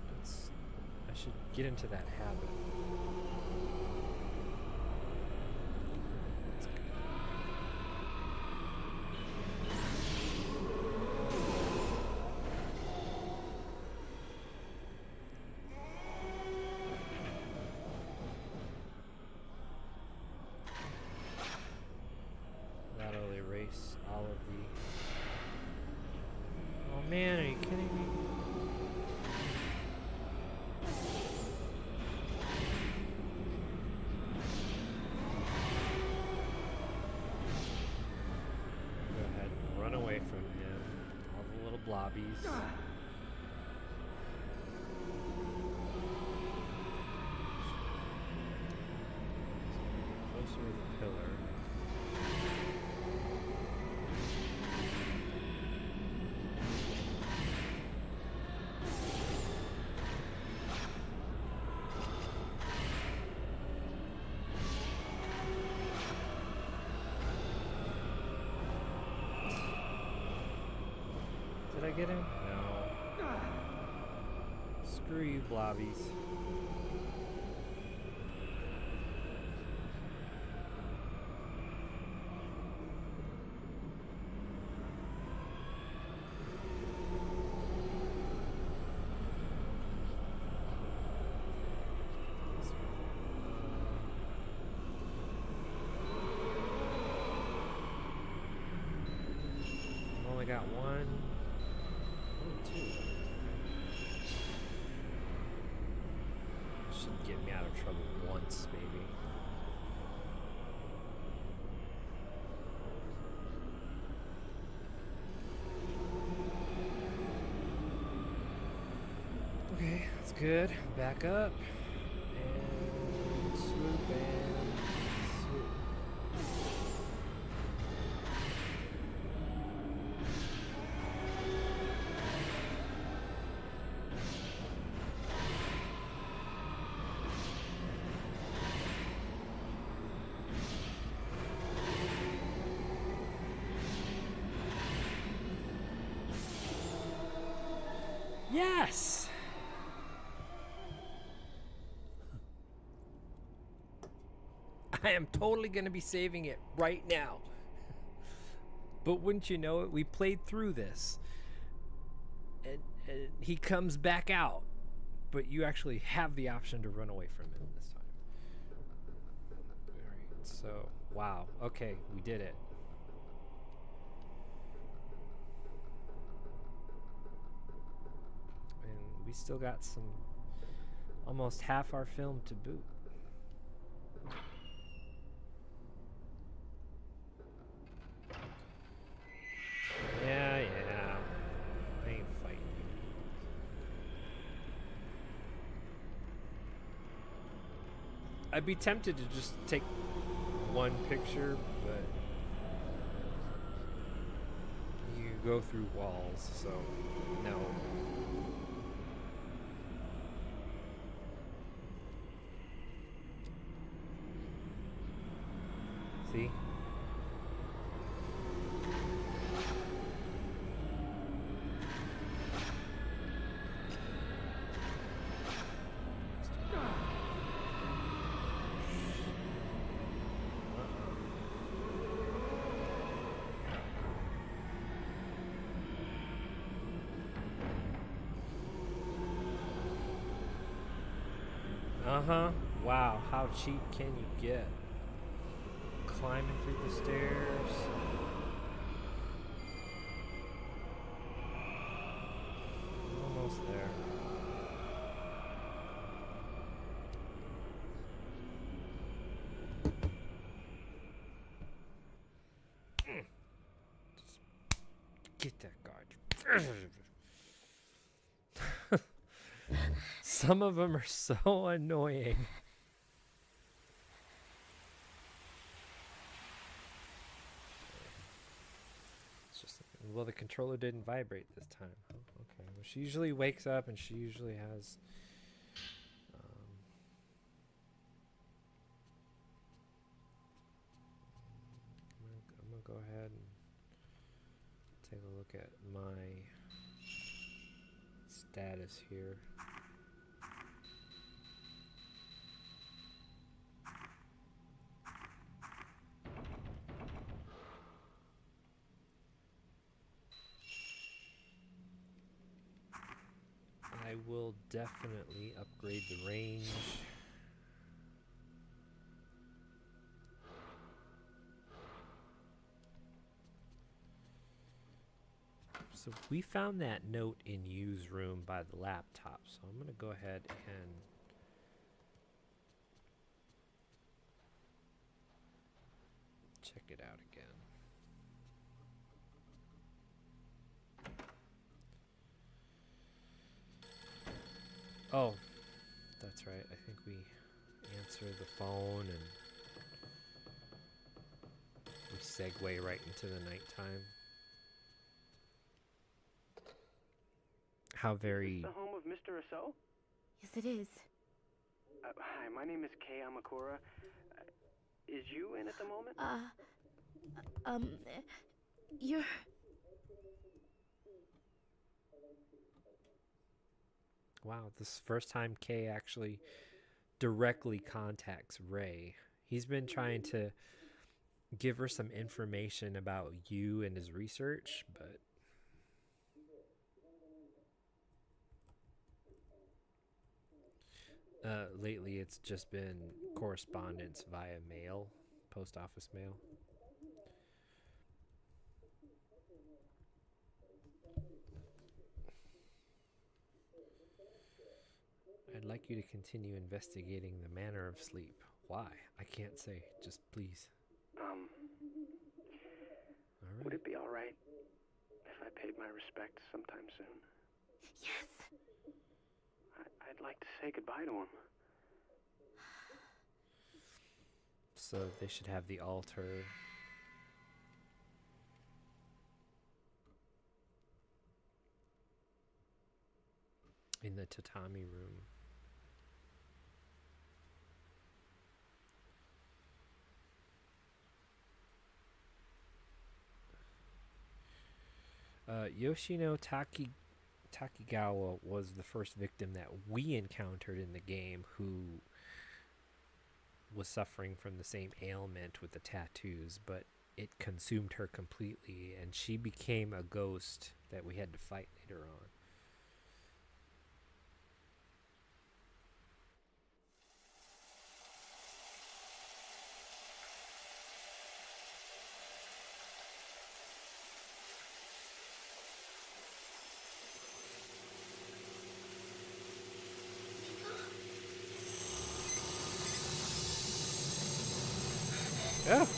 I get into that habit. That'll erase all of the... Oh man, are you kidding me? Go ahead and run away from him. All the little blobbies. Closer to the pillar. Did I get him? No. Screw you, blobbies. I've only got one. Two. Should get me out of trouble once, maybe. Okay, that's good. Back up. And swoop and swoop. Yes! I am totally going to be saving it right now. But wouldn't you know it, we played through this. And he comes back out. But you actually have the option to run away from him this time. Alright, so, wow. Okay, we did it. We still got some, almost half our film to boot. Yeah, I ain't fighting. I'd be tempted to just take one picture, but you go through walls, so no. See? Uh-huh. Wow, how cheap can you get? Climbing through the stairs. Almost there. Just get that guard. Some of them are so annoying. It's just, well, the controller didn't vibrate this time. Oh, okay. Well, she usually wakes up and she usually has. I'm gonna go ahead and take a look at my status here. will definitely upgrade the range. So we found that note in Yu's room by the laptop, so I'm going to go ahead and check it out again. Oh, that's right. I think we answer the phone and we segue right into the nighttime. How very... Is this the home of Mr. Aso? Yes, it is. Hi, my name is Kei Amakura. Is you in at the moment? You're... Wow, this is the first time Kay actually directly contacts Ray. He's been trying to give her some information about you and his research, but lately it's just been correspondence via mail, post office mail. I'd like you to continue investigating the manner of sleep. Why? I can't say. Just please. All right. Would it be all right if I paid my respects sometime soon? Yes. I'd like to say goodbye to him. So they should have the altar. In the tatami room. Yoshino Takigawa was the first victim that we encountered in the game who was suffering from the same ailment with the tattoos, but it consumed her completely and she became a ghost that we had to fight later on. Oh.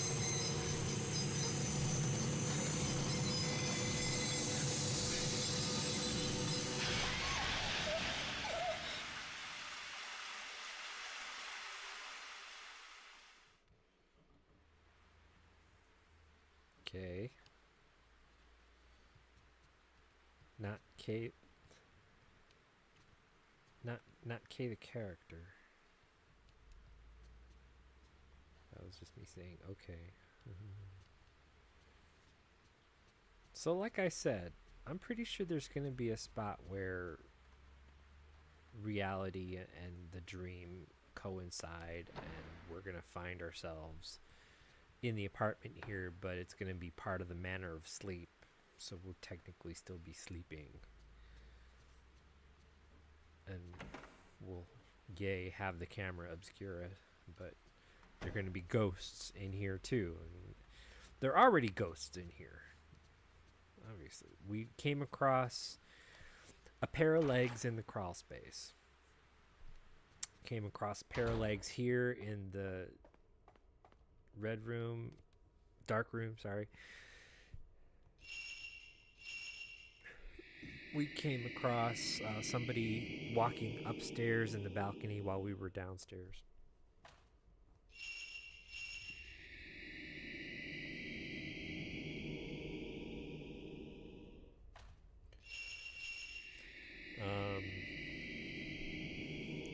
Okay. Not K. Not K the character. That was just me saying okay. So like I said, I'm pretty sure there's going to be a spot where reality and the dream coincide and we're going to find ourselves in the apartment here, but it's going to be part of the manner of sleep, so we'll technically still be sleeping and we'll have the camera obscure it, but there are going to be ghosts in here too. I mean, there are already ghosts in here, obviously. We came across a pair of legs in the crawl space. Came across a pair of legs here in the dark room, sorry. We came across somebody walking upstairs in the balcony while we were downstairs.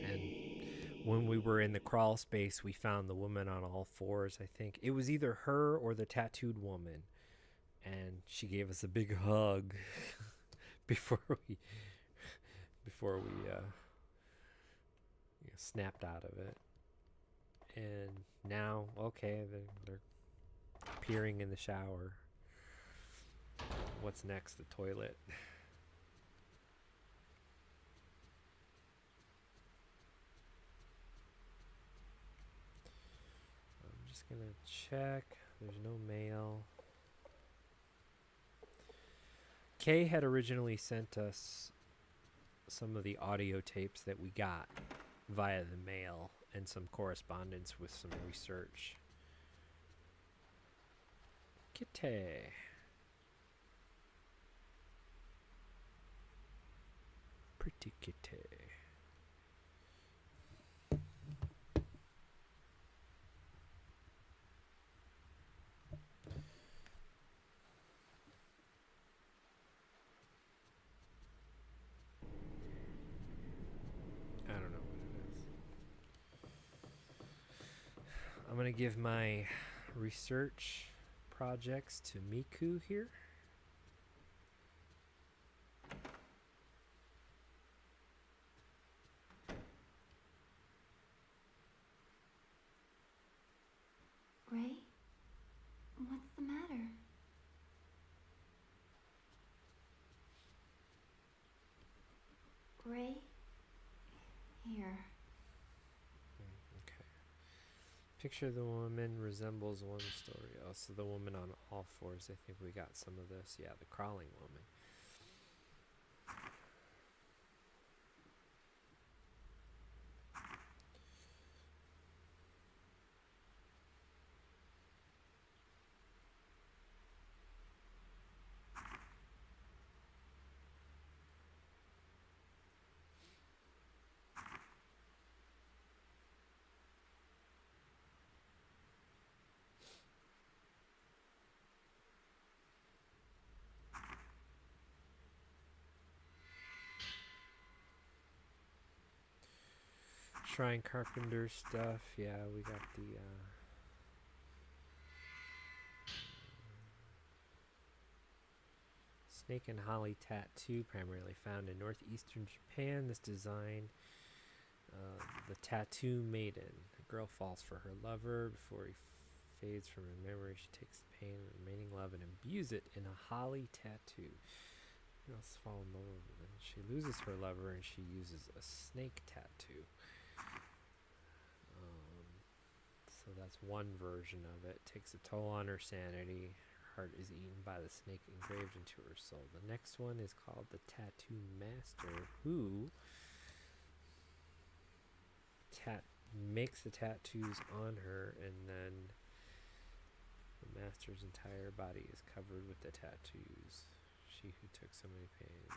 And when we were in the crawl space, we found the woman on all fours, I think. It was either her or the tattooed woman. And she gave us a big hug before we snapped out of it. And now, okay, they're appearing in the shower. What's next? The toilet. check. There's no mail. Kay had originally sent us some of the audio tapes that we got via the mail and some correspondence with some research. Kitty. Pretty kitty. I don't know what it is. I'm going to give my research projects to Miku here. Ray? What's the matter? Ray? Here. Okay. Picture the woman resembles one story. Oh, so the woman on all fours. I think we got some of this. Yeah, the crawling woman. Shrine carpenter stuff. Yeah, we got the snake and holly tattoo, primarily found in northeastern Japan. This design, the tattoo maiden. A girl falls for her lover before he fades from her memory. She takes the pain of remaining love and imbues it in a holly tattoo. Girls fall in love with it. She loses her lover and she uses a snake tattoo. So that's one version of it. Takes a toll on her sanity. Her heart is eaten by the snake engraved into her soul. The next one is called the Tattoo Master, who makes the tattoos on her, and then the master's entire body is covered with the tattoos. She who took so many pains.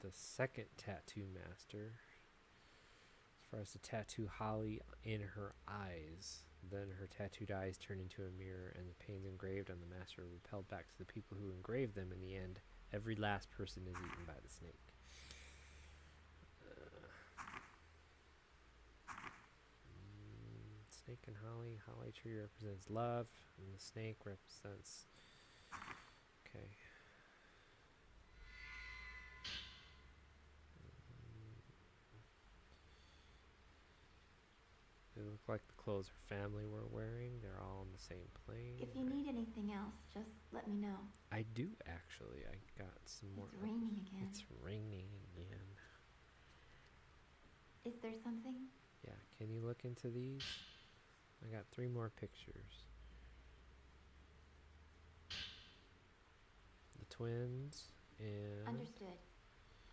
The second tattoo master, as far as the tattoo holly in her eyes, then her tattooed eyes turn into a mirror and the pains engraved on the master are repelled back to the people who engraved them. In the end, every last person is eaten by the snake. Snake and holly. Holly tree represents love and the snake represents, okay, they look like the clothes her family were wearing. They're all on the same plane. If you need anything else, just let me know. I do actually. I got some more. It's raining again. It's raining again. Is there something? Yeah, can you look into these? I got 3 more pictures. The twins and... Understood.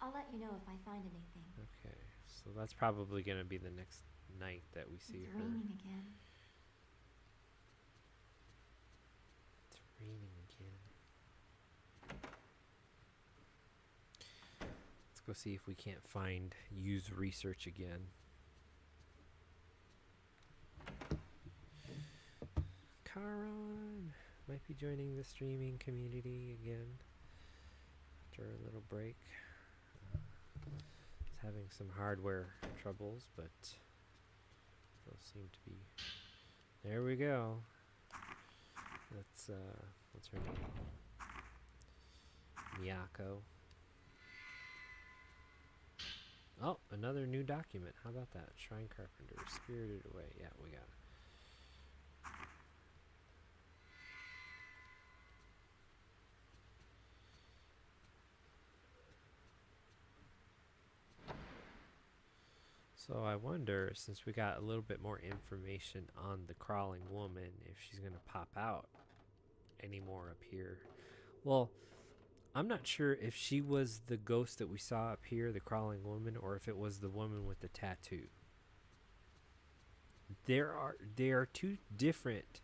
I'll let you know if I find anything. Okay, so that's probably going to be the next night that we see It's her. raining again. It's raining again. Let's go see if we can't find use research again. Karan might be joining the streaming community again after a little break. He's having some hardware troubles, but those seem to be. There we go. That's what's her name? Miyako. Oh, another new document. How about that? Shrine Carpenter, Spirited Away. Yeah, we got it. So I wonder, since we got a little bit more information on the crawling woman, if she's gonna pop out anymore up here. Well, I'm not sure if she was the ghost that we saw up here, the crawling woman, or if it was the woman with the tattoo. There are two different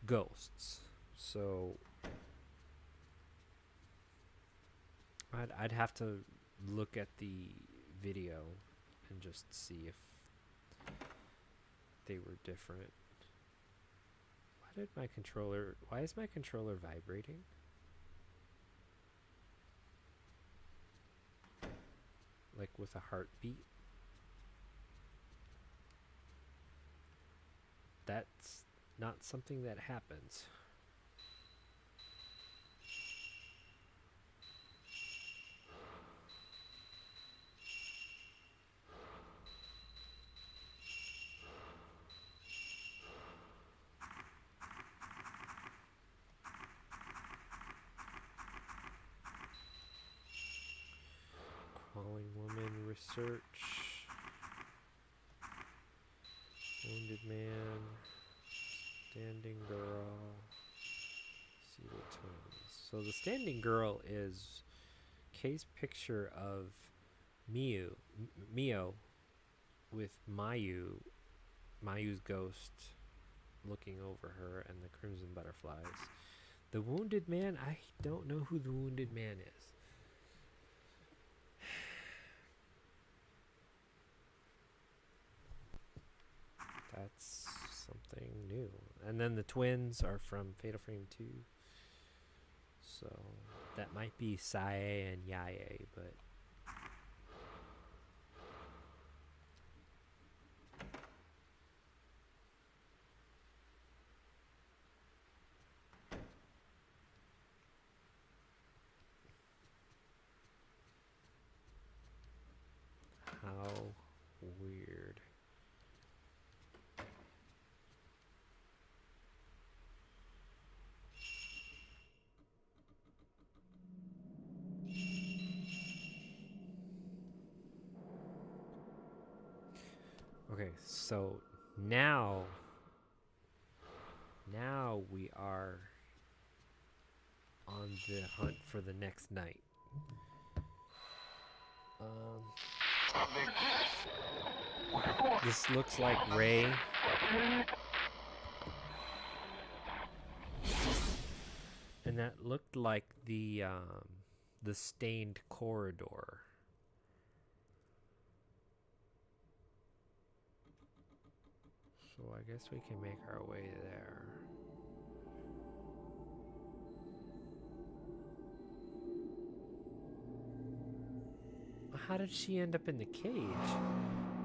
ghosts, so I'd have to look at the video and just see if they were different. Why is my controller vibrating? Like with a heartbeat? That's not something that happens. Crawling woman research. Wounded man. Standing girl. Seated twins. So the standing girl is Kay's picture of Mio with Mayu's ghost looking over her, and the crimson butterflies. The wounded man, I don't know who the wounded man is. That's something new. And then the twins are from Fatal Frame 2. So that might be Sae and Yae, but how weird. Okay, so now we are on the hunt for the next night. This looks like Ray. And that looked like the stained corridor. So I guess we can make our way there. How did she end up in the cage?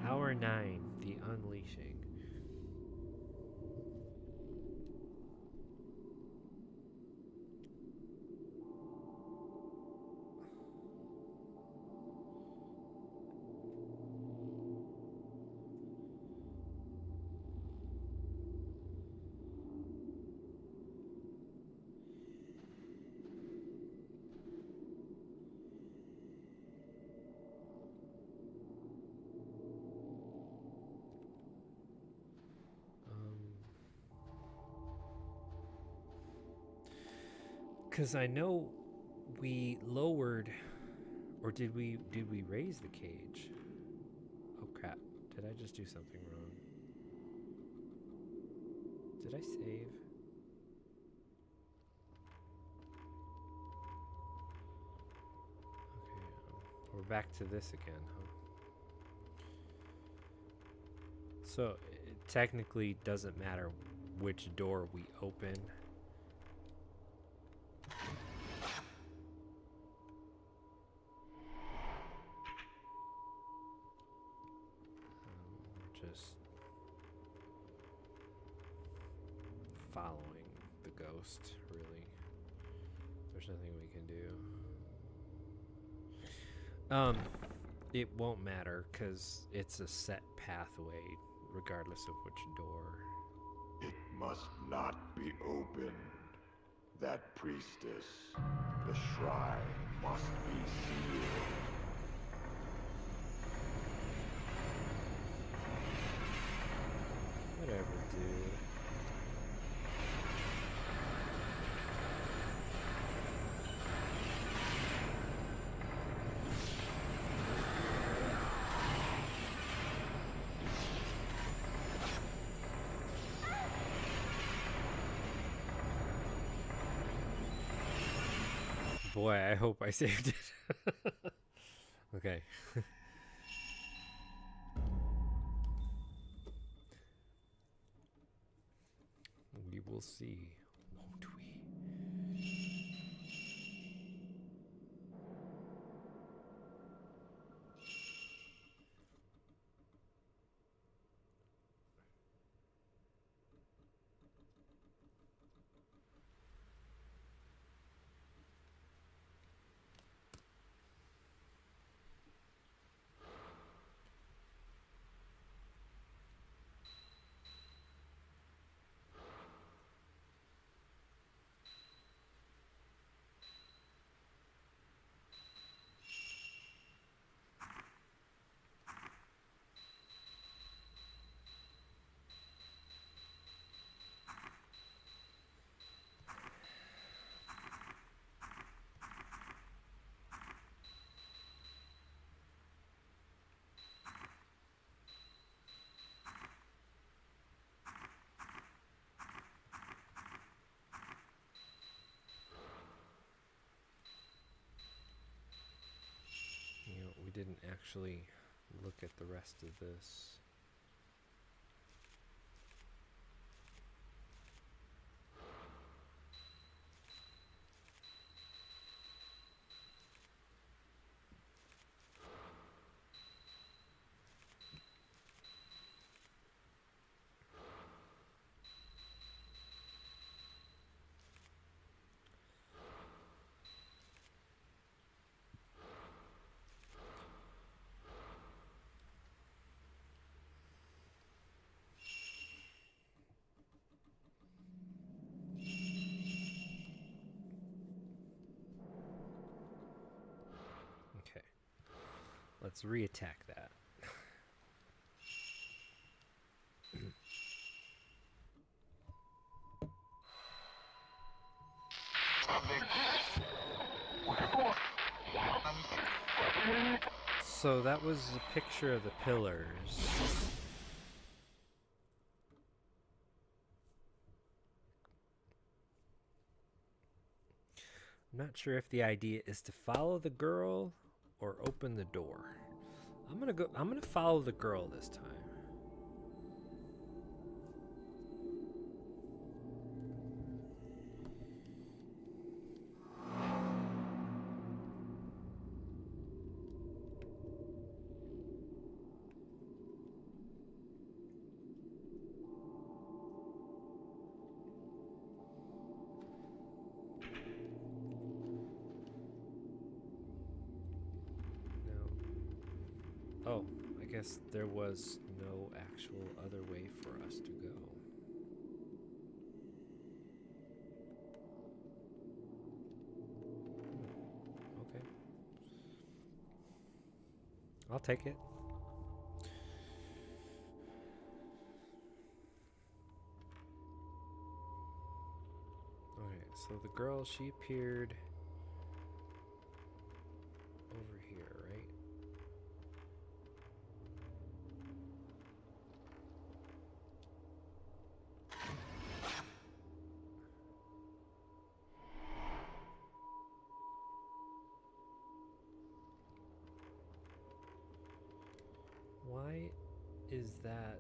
Hour 9, the unleashing. Because I know we lowered, or did we raise the cage? Oh crap, did I just do something wrong? Did I save? Okay, we're back to this again, huh? So it technically doesn't matter which door we open. Just following the ghost, really. There's nothing we can do. It won't matter because it's a set pathway regardless of which door. It must not be opened. That priestess, the shrine, must be sealed. Whatever, dude. Boy, I hope I saved it. Okay. We will see, won't we? You know, we didn't actually look at the rest of this. Okay. Let's reattack that. So that was a picture of the pillars. I'm not sure if the idea is to follow the girl or open the door. I'm gonna follow the girl this time. Oh, I guess there was no actual other way for us to go. Okay. I'll take it. Alright, so the girl, she appeared over here, right? Why is that?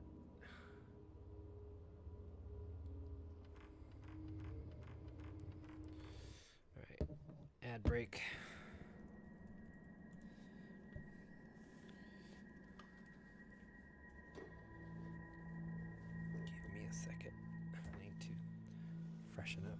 Alright, ad break. Give me a second. I need to freshen up.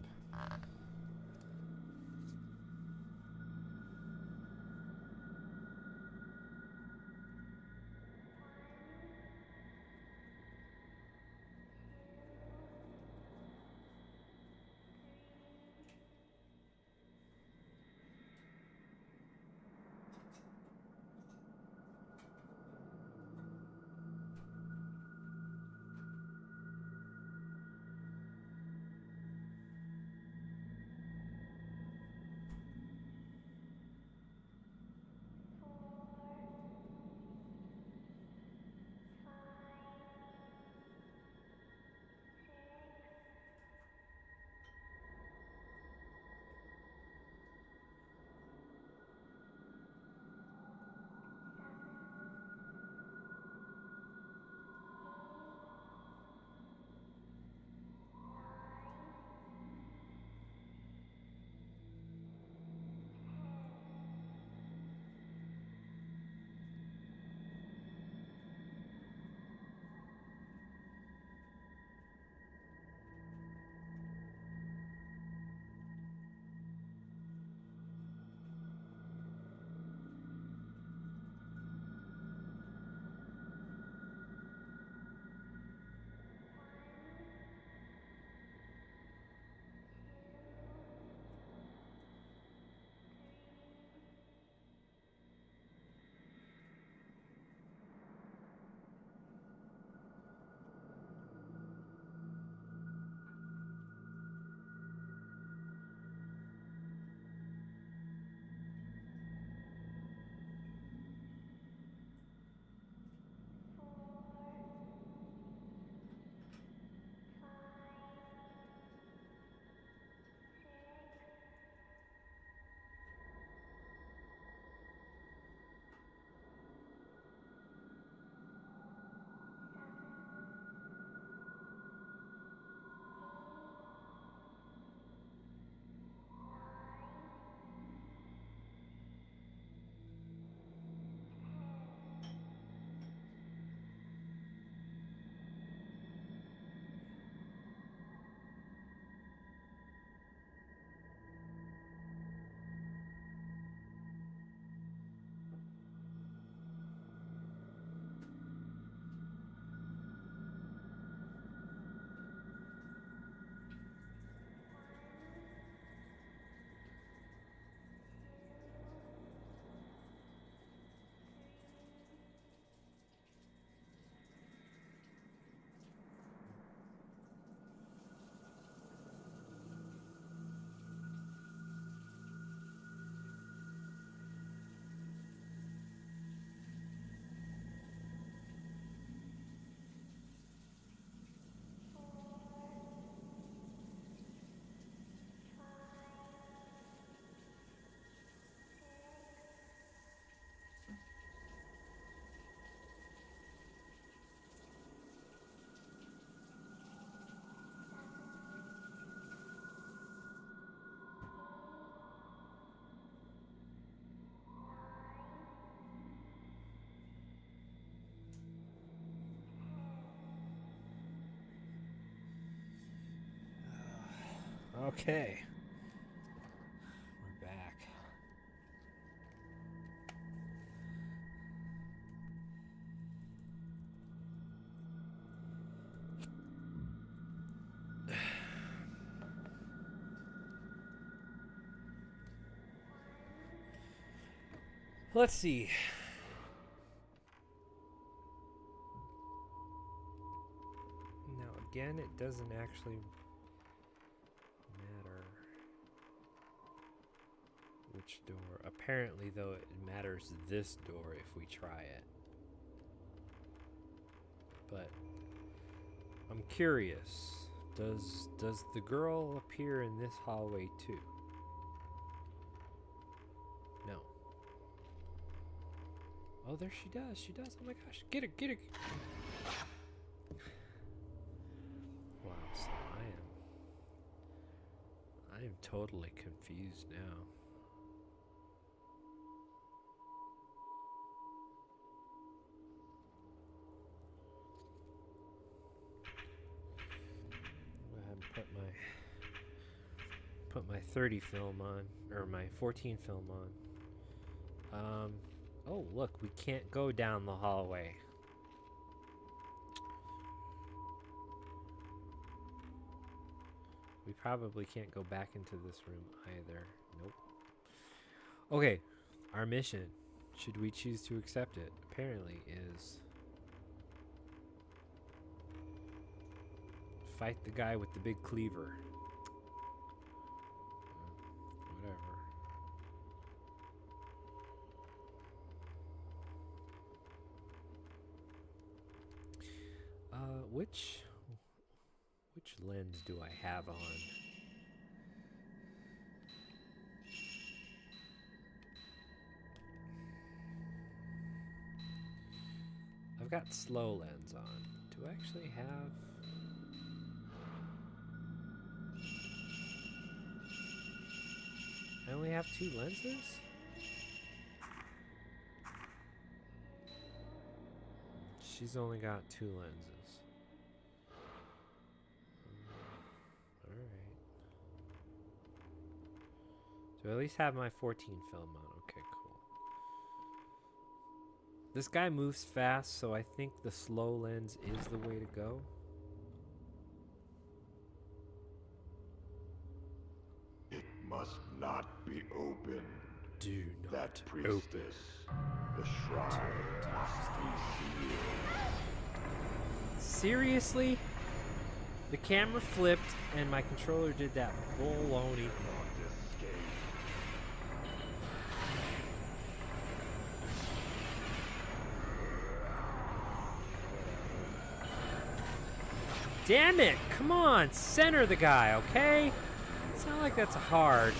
Okay. We're back. Let's see. Now, again, it doesn't actually matter which door. Apparently, though, it matters this door if we try it. But I'm curious. Does the girl appear in this hallway too? No. Oh, there she does. She does. Oh my gosh. Get her. Get her. Wow. So I am totally confused now. I haven't put my 30 film on, or my 14 film on. Oh, look, we can't go down the hallway. We probably can't go back into this room either. Nope. Okay, our mission, should we choose to accept it, apparently is fight the guy with the big cleaver. Whatever. Which lens do I have on? I've got slow lens on. Do I actually have... I only have 2 lenses? She's only got 2 lenses. Alright. So I at least have my 14 film on. Okay, cool. This guy moves fast, so I think the slow lens is the way to go. It must not be opened. Do not That priestess, the shrine must be sealed. Seriously? The camera flipped and my controller did that baloney. Damn it! Come on, center the guy, okay? It's not like that's hard.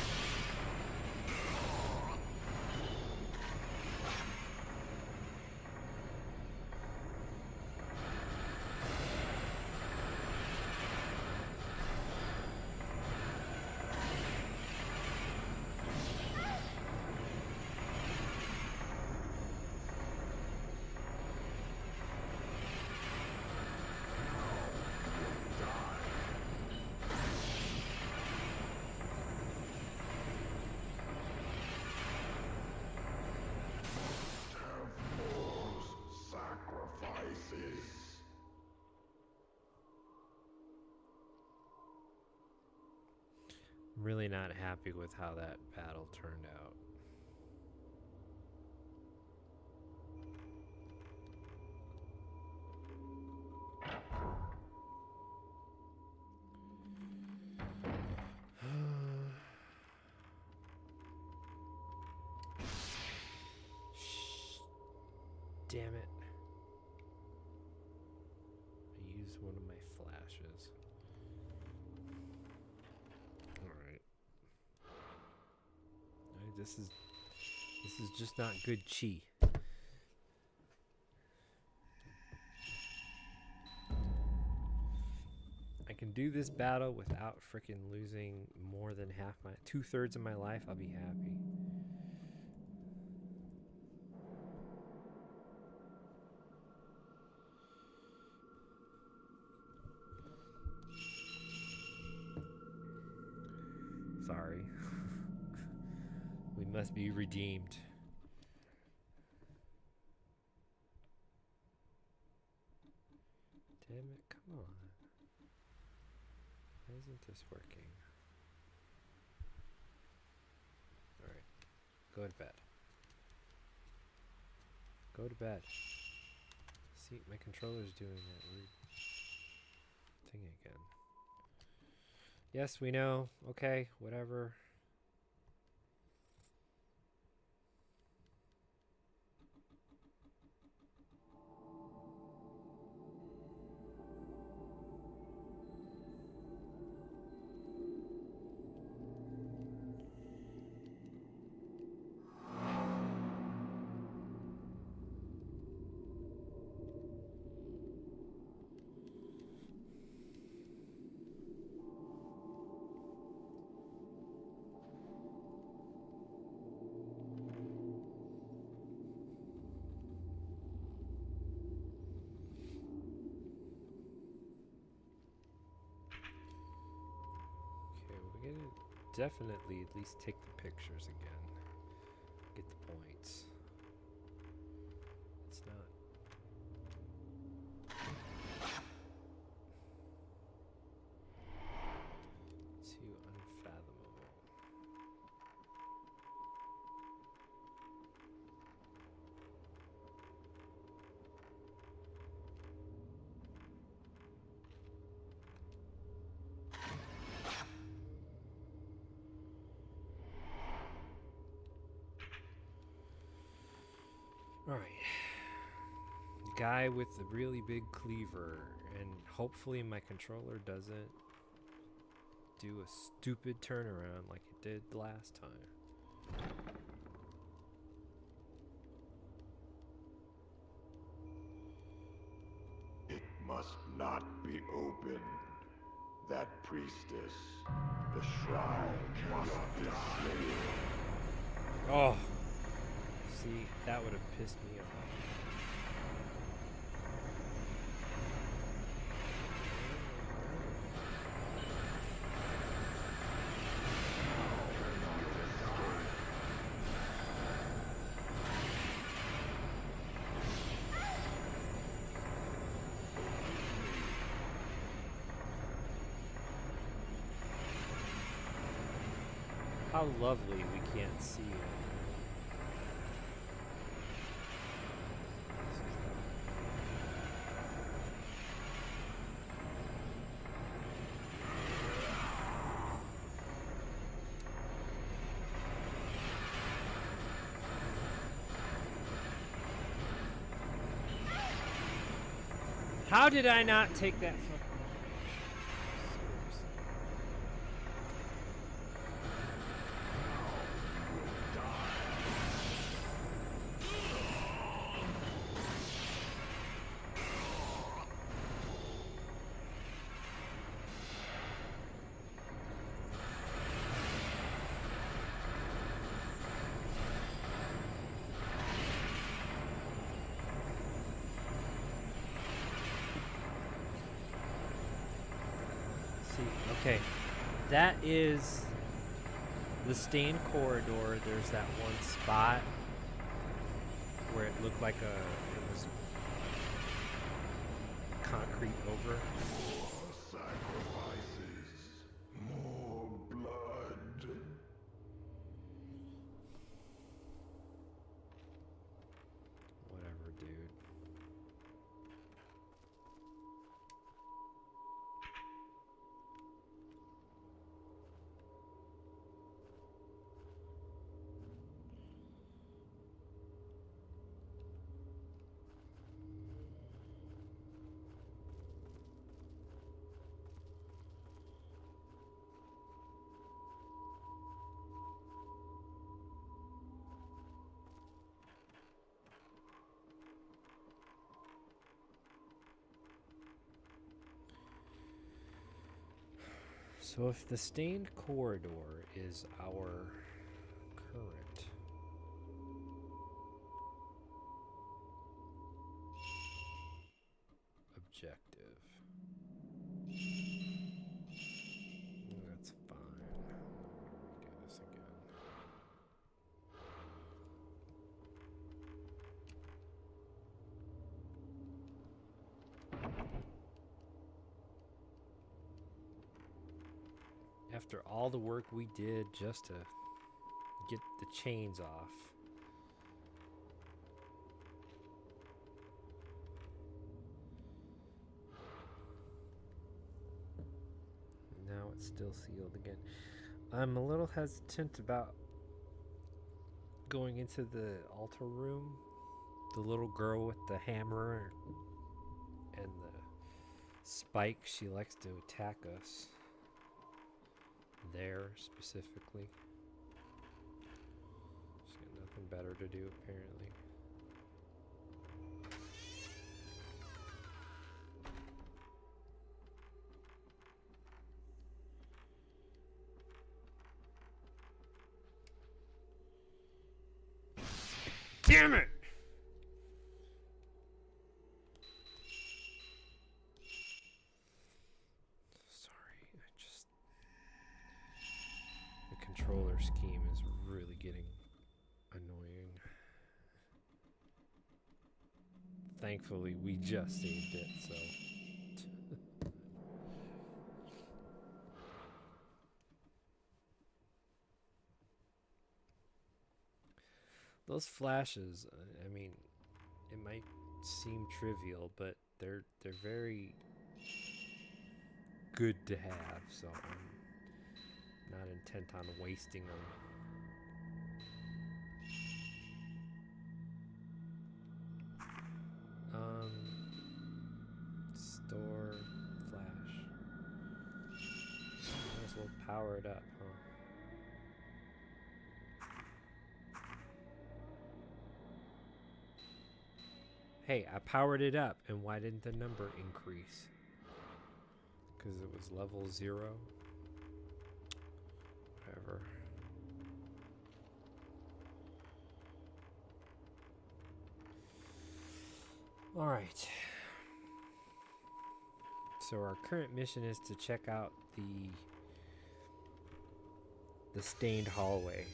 I'm really not happy with how that battle turned out. Damn it. I used one of my flashes. Alright. This is just not good chi. I can do this battle without freaking losing more than 2/3 of my life. I'll be happy. sorry. We must be redeemed. Damn it, come on. Why isn't this working? Alright. Go to bed. Go to bed. See, my controller's doing that weird thing again. Yes, we know. Okay, whatever. Definitely at least take the pictures again. Get the points. It's not. Too unfathomable. Alright. Guy with the really big cleaver, and hopefully my controller doesn't do a stupid turnaround like it did last time. It must not be opened. That priestess, the shrine must be slain. Oh! See, that would have pissed me off. How lovely we can't see it. How did I not take that fucking... Okay, that is the stained corridor. There's that one spot where it looked like it was concrete over. More sacrifices, more blood. Whatever, dude. So if the stained corridor is our current objective, that's fine. After all the work we did just to get the chains off. Now it's still sealed again. I'm a little hesitant about going into the altar room. The little girl with the hammer and the spike, she likes to attack us. There, specifically. She's got nothing better to do, apparently. Damn it! Sorry, the controller scheme is really getting annoying. Thankfully, we just saved it, so. Those flashes, I mean, it might seem trivial, but they're very good to have, so I'm not intent on wasting them. Store flash. Might as well power it up, huh? Hey, I powered it up, and why didn't the number increase? Because it was level 0? Whatever. Alright. So our current mission is to check out the stained hallway.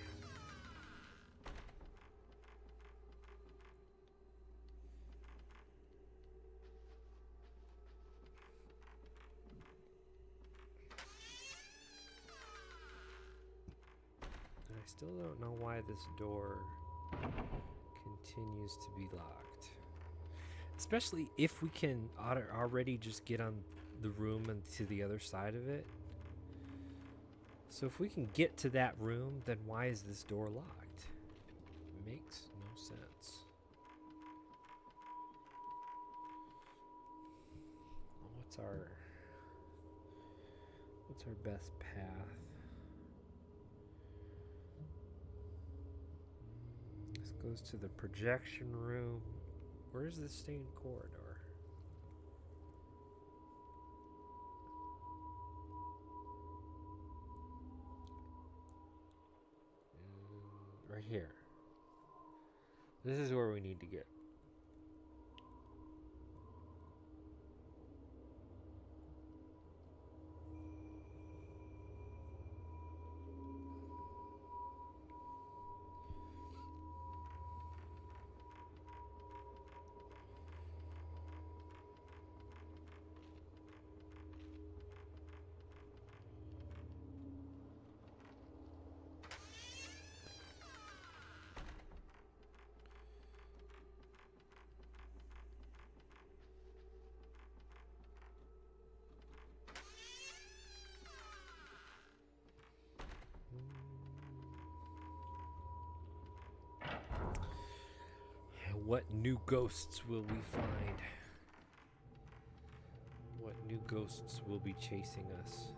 I still don't know why this door continues to be locked. Especially if we can already just get on the room and to the other side of it. So if we can get to that room, then why is this door locked? It makes no sense. What's our best path? This goes to the projection room. Where's the stained corridor? Right here. This is where we need to get. What new ghosts will we find? What new ghosts will be chasing us?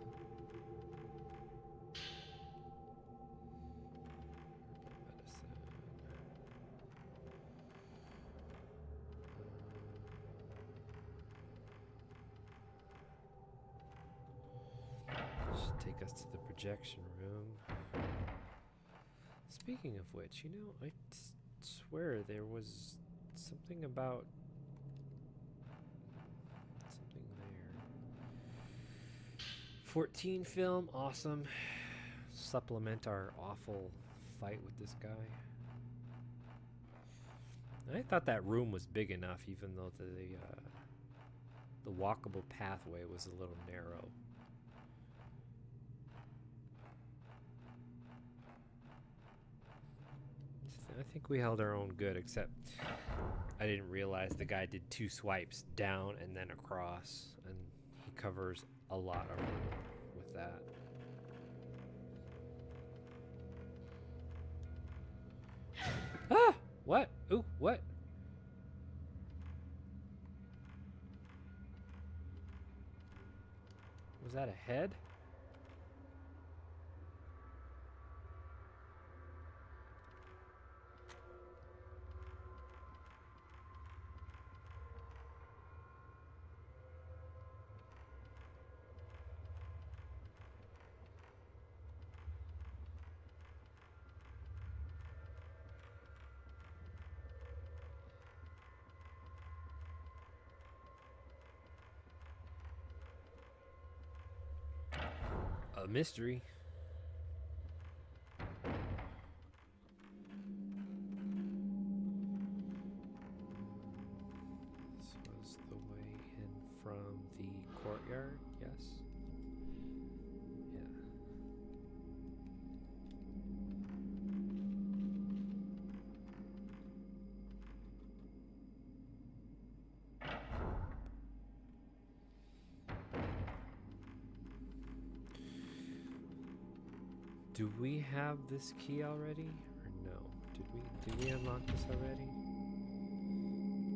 Should take us to the projection room. Speaking of which, you know, I swear there was something about something there. 14 film, awesome. Supplement our awful fight with this guy. I thought that room was big enough, even though the walkable pathway was a little narrow. think we held our own good, except I didn't realize the guy did 2 swipes down and then across, and he covers a lot of room with that. Ah! What? Ooh, what? Was that a head? A mystery. This was the way in from the courtyard, yes? Yeah. Do we have this key already? Or no? Did we unlock this already?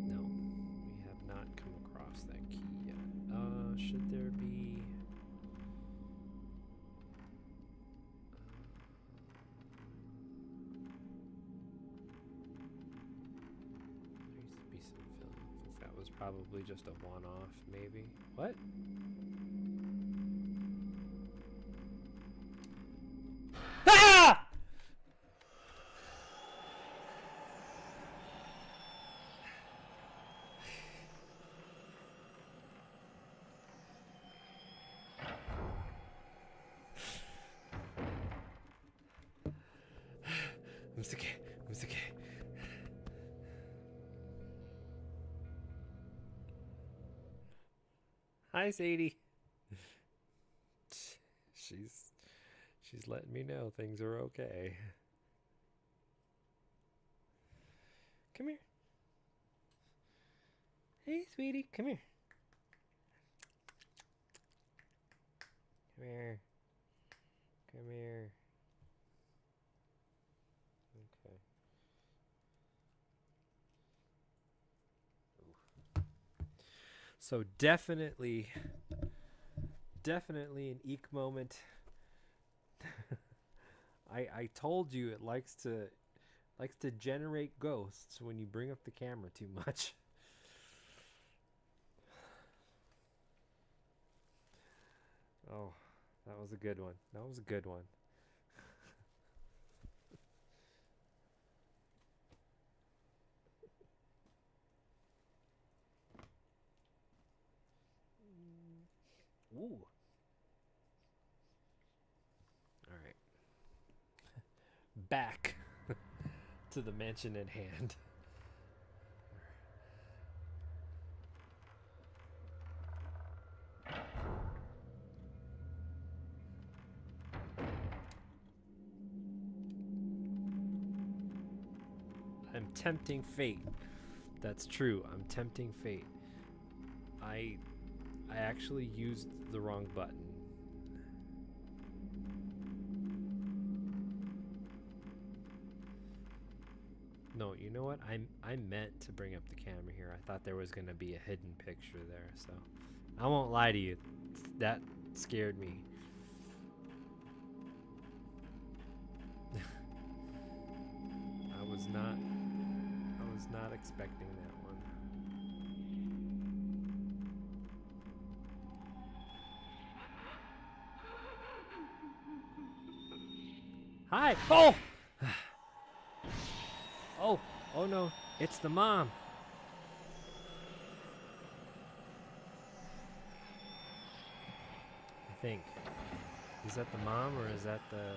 No. We have not come across that key yet. Should there be... there used to be some film. I think that was probably just a one-off, maybe. What? Ah! I'm okay. Hi, Sadie. She's letting me know things are okay. Come here. Hey, sweetie, come here. Come here. Come here. Okay. Ooh. So definitely an eek moment. I told you it likes to generate ghosts when you bring up the camera too much. Oh, that was a good one. That was a good one. Ooh. All right. Back to the mansion at hand. I'm tempting fate. That's true. I'm tempting fate. I actually used the wrong button. No, you know what? I meant to bring up the camera here. I thought there was going to be a hidden picture there, so I won't lie to you. That scared me. I was not expecting that one. Hi. Oh. Oh no, it's the mom. I think. Is that the mom or is that the...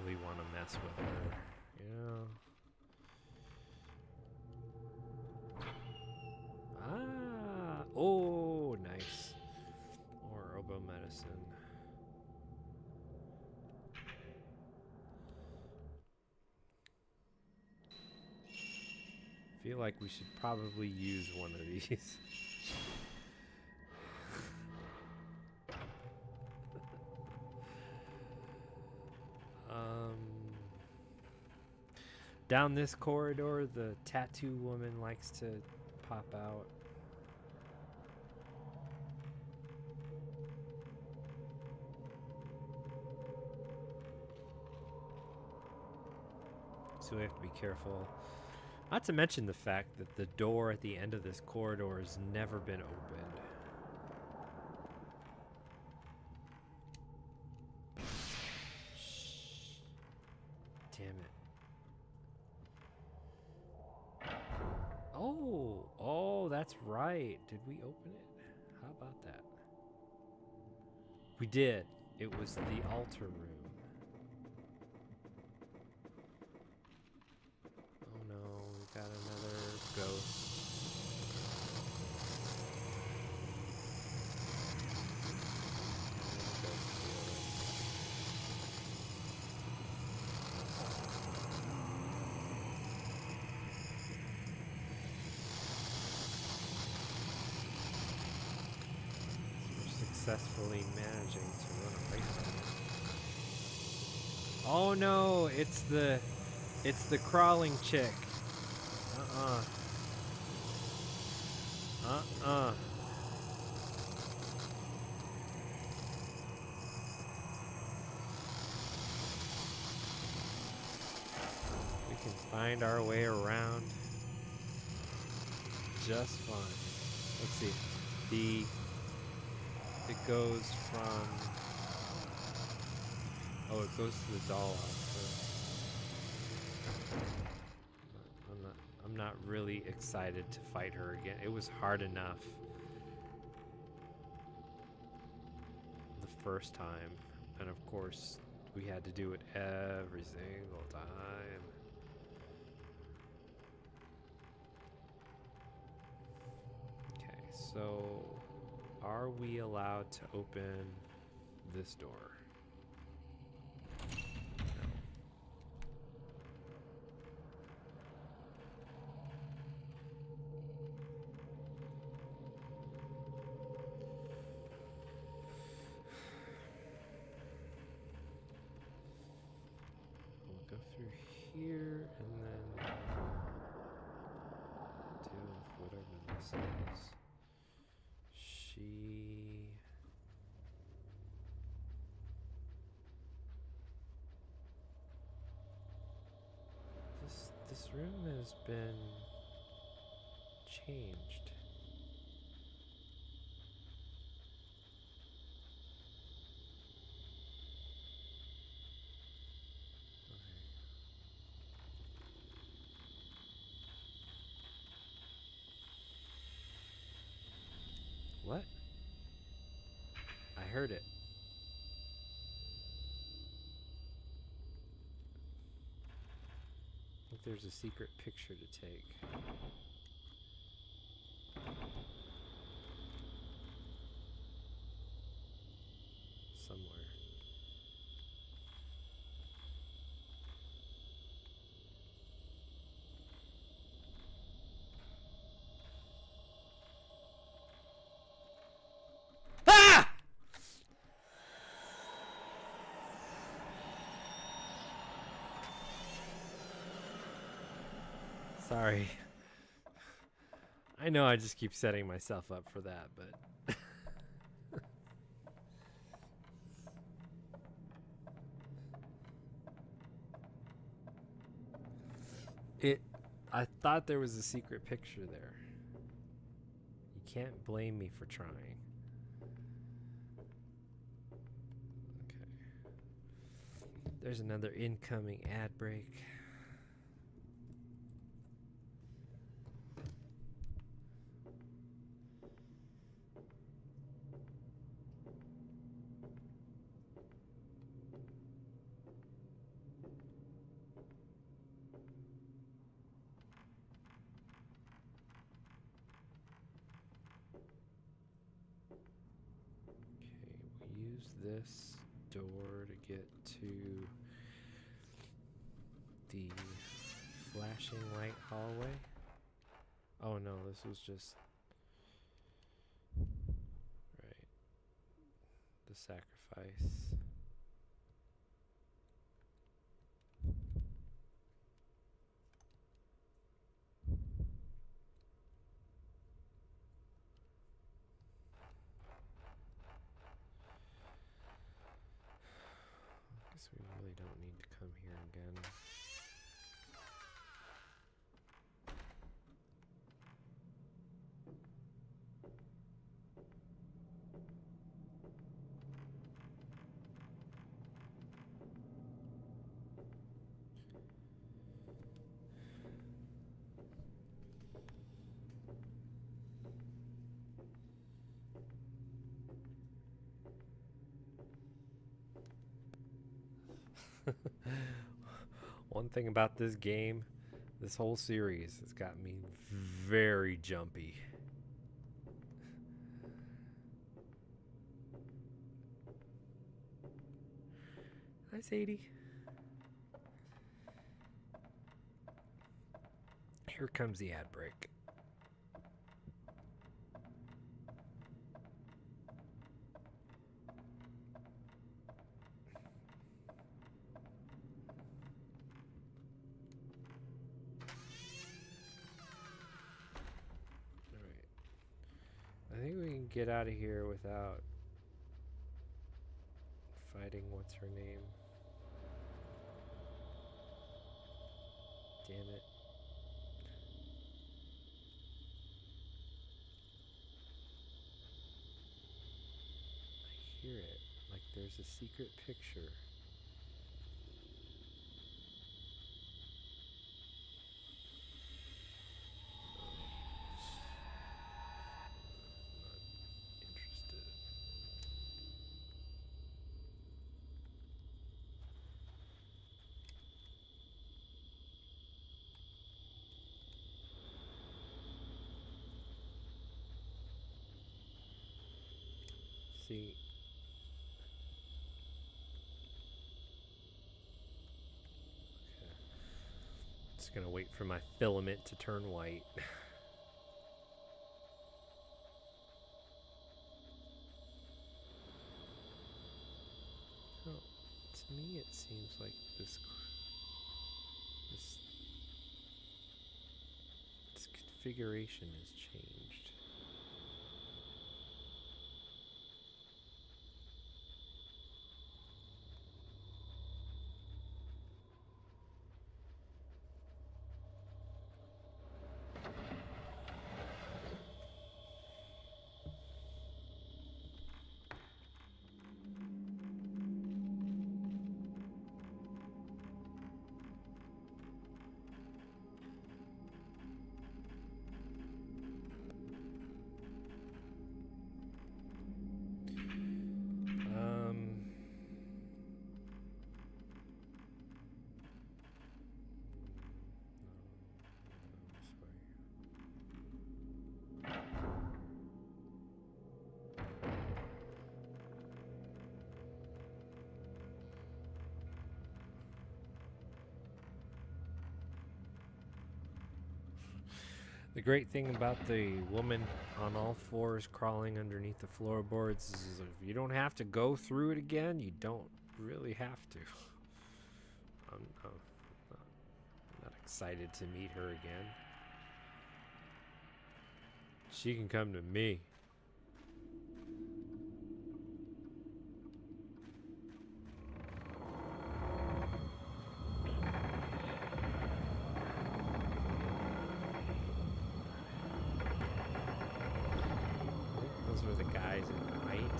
really want to mess with her, you know? Ah! Oh, nice. More herbal medicine. Feel like we should probably use one of these. Down this corridor, the tattoo woman likes to pop out. So we have to be careful. Not to mention the fact that the door at the end of this corridor has never been opened. Shh. Damn it. Oh, that's right. Did we open it? How about that? We did. It was the altar room. Oh no, we got another ghost. Successfully managing to run away from it. Oh no, it's the crawling chick. We can find our way around just fine. Let's see. It goes from... Oh, it goes to the doll altar. I'm not really excited to fight her again. It was hard enough the first time. And of course, we had to do it every single time. Okay, so... Are we allowed to open this door? No. We'll go through here and then deal with whatever this is. This room has been changed. Okay. What? I heard it. I think there's a secret picture to take. Somewhere. Ah! Sorry. I know I just keep setting myself up for that, but... I thought there was a secret picture there. You can't blame me for trying. Okay. There's another incoming ad break. use this door to get to the flashing light hallway? Oh no, this was just... Right. The sacrifice. Guess we really don't need to come here again. One thing about this game, this whole series, has got me very jumpy. Hi, Sadie. Here comes the ad break. I think we can get out of here without fighting what's her name. Damn it. I hear it. Like there's a secret picture. See, okay. Just gonna wait for my filament to turn white. Oh, to me it seems like this configuration has changed. The great thing about the woman on all fours crawling underneath the floorboards is if you don't have to go through it again, you don't really have to. I'm not excited to meet her again. She can come to me. Those were the guys in white.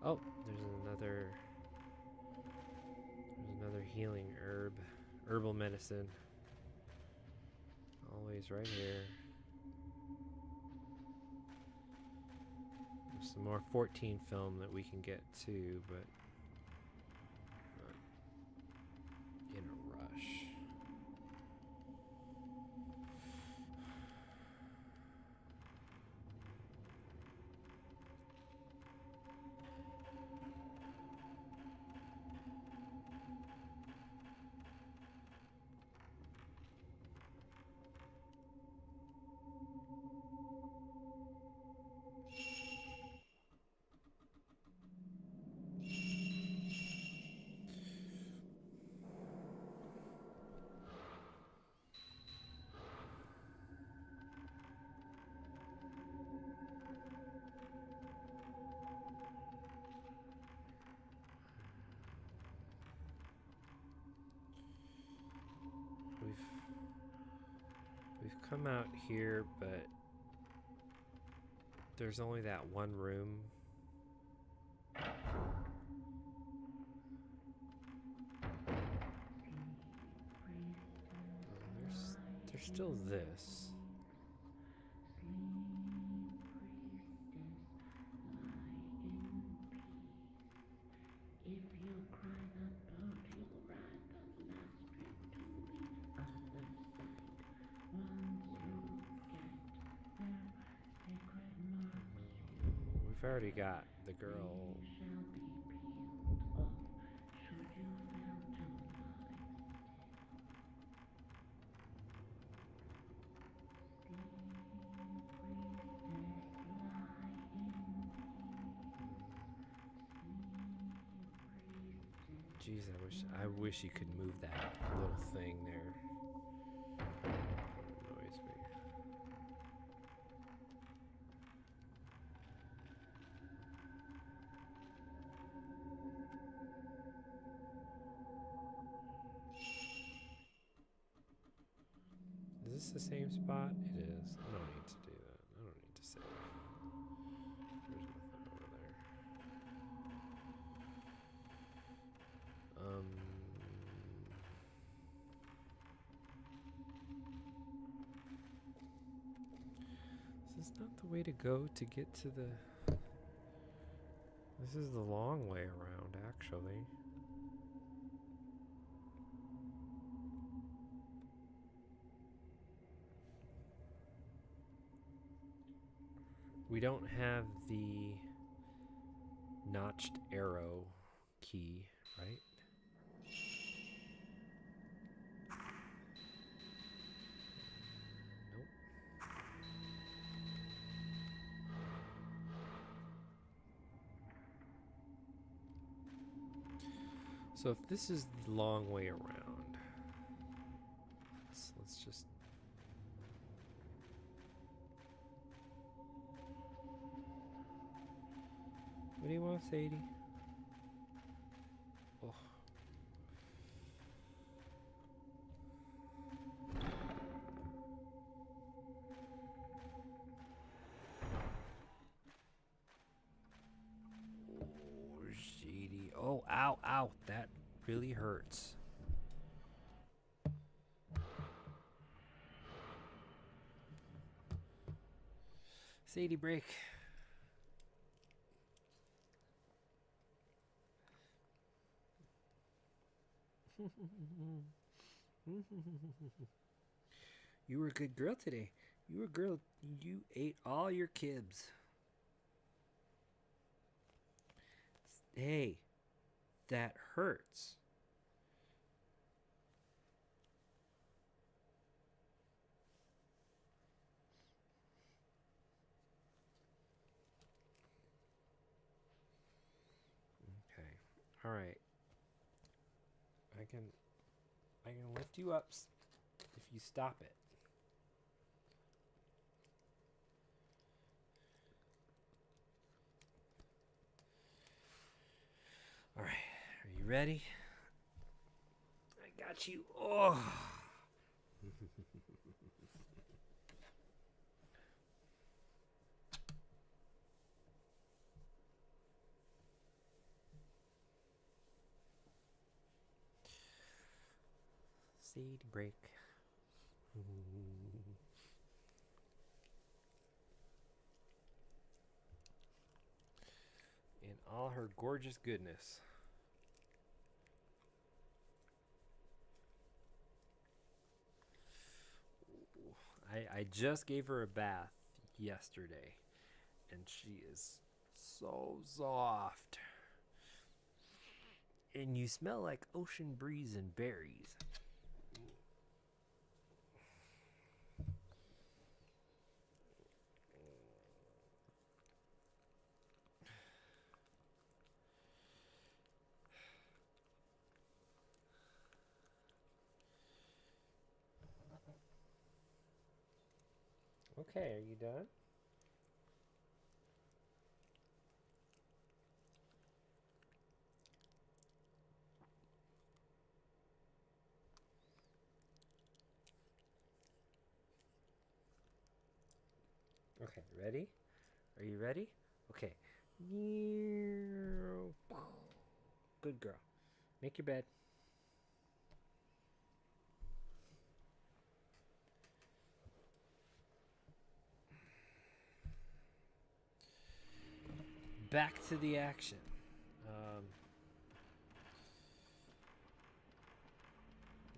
Oh, there's another healing herbal medicine. Always right here. There's some more 14 film that we can get to, but not in a rush. come out here, but there's only that one room. There's still this. We've already got the girl. Jeez, I wish you could move that little thing there. Annoys me. Is this the same spot? It is. I don't need to do that. I don't need to save. There's nothing over there. Is this not the way to go to get to the... This is the long way around, actually. We don't have the notched arrow key, right? Nope. So if this is the long way around, let's just... What do you want, Sadie? Oh. Oh, Sadie. Oh, ow, ow. That really hurts. Sadie, break. You were a good girl today. You were a girl. You ate all your kibs. Hey, that hurts. Okay. All right. I can lift you up if you stop it. All right. Are you ready? I got you. Oh. Sadie, break. In all her gorgeous goodness. I just gave her a bath yesterday, and she is so soft. And you smell like ocean breeze and berries. Okay, are you done? Okay, ready? Are you ready? Okay. Good girl. Make your bed. Back to the action.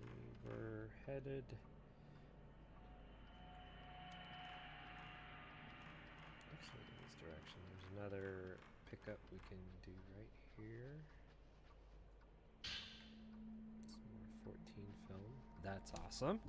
We were headed. Actually, in this direction. There's another pickup we can do right here. Some more 14 film. That's awesome.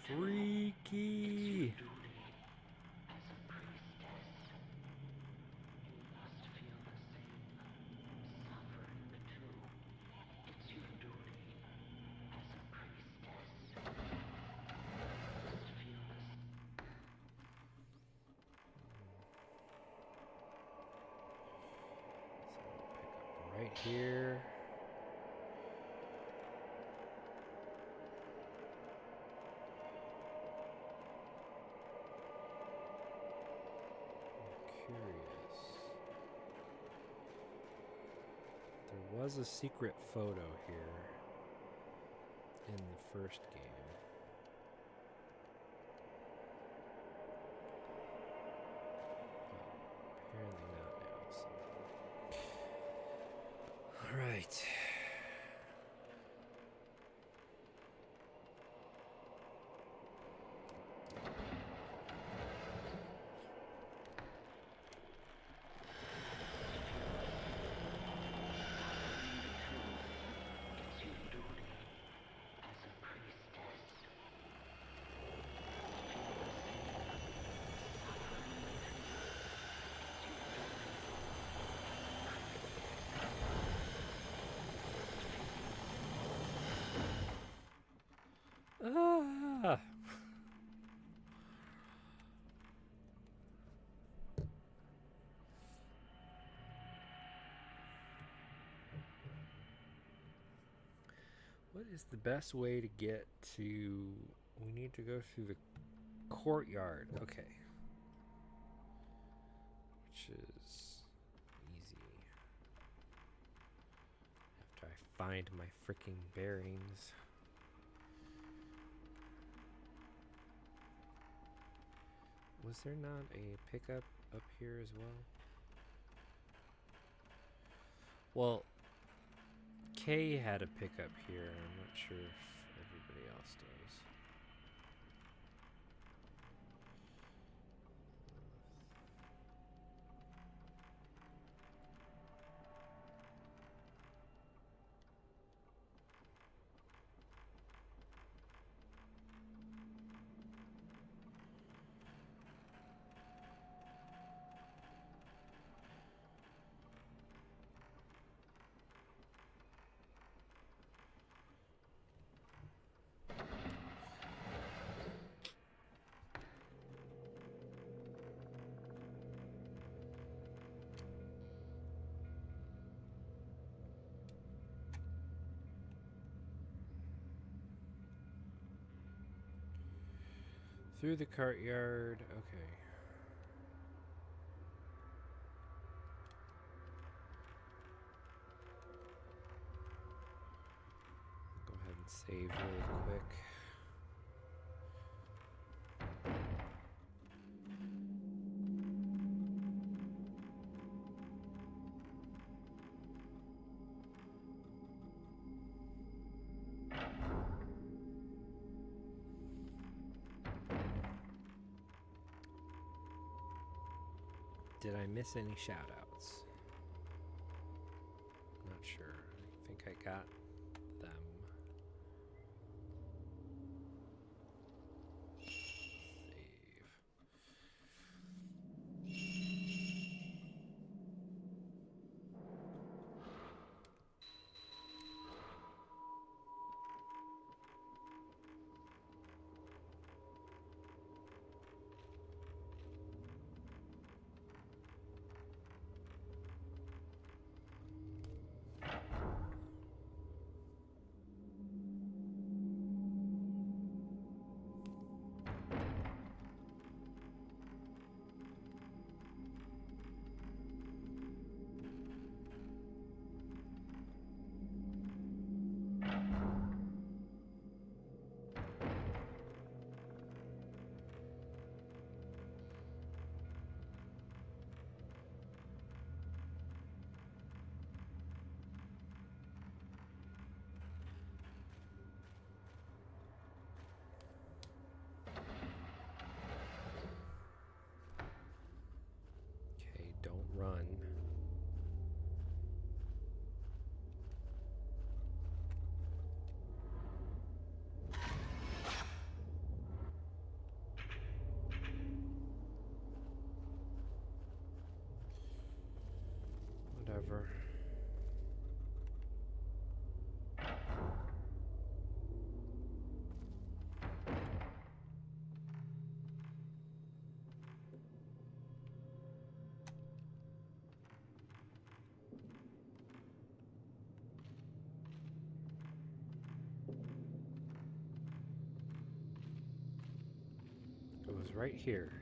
Freaky. Right here. I'm curious. There was a secret photo here in the first game. Apparently not now. So. All right. Ah. What is the best way to get to... We need to go through the courtyard. Okay. Which is easy. After I find my freaking bearings. Was there not a pickup up here as well? Well, Kay had a pickup here. I'm not sure if everybody else does. Through the courtyard, okay. Go ahead and save really quick. Did I miss any shoutouts? Not sure. I think I got them. Save. Okay, don't run. Whatever. It was right here.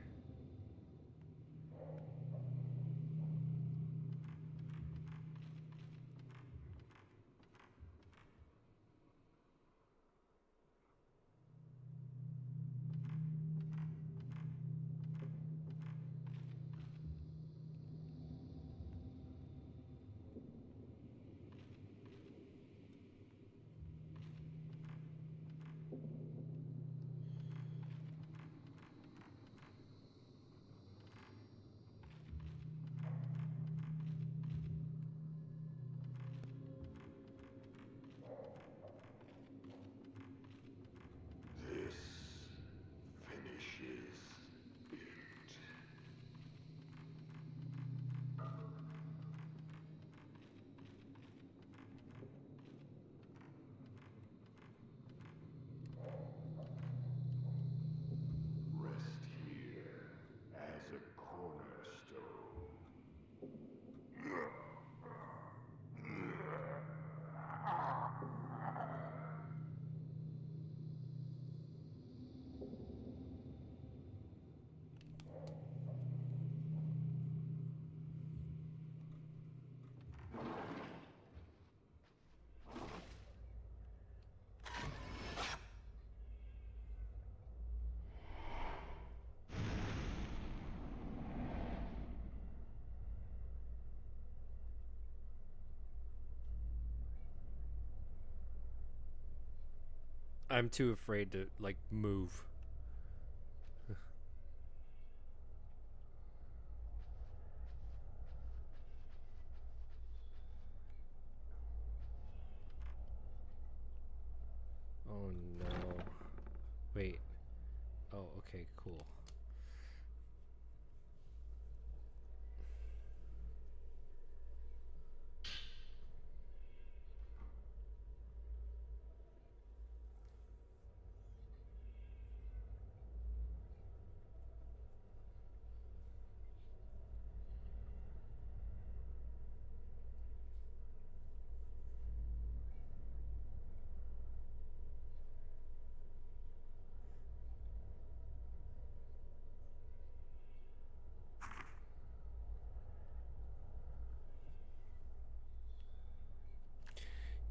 This finishes it. Rest here as a cornerstone. I'm too afraid to, like, move. Oh no. Wait. Oh, okay, cool.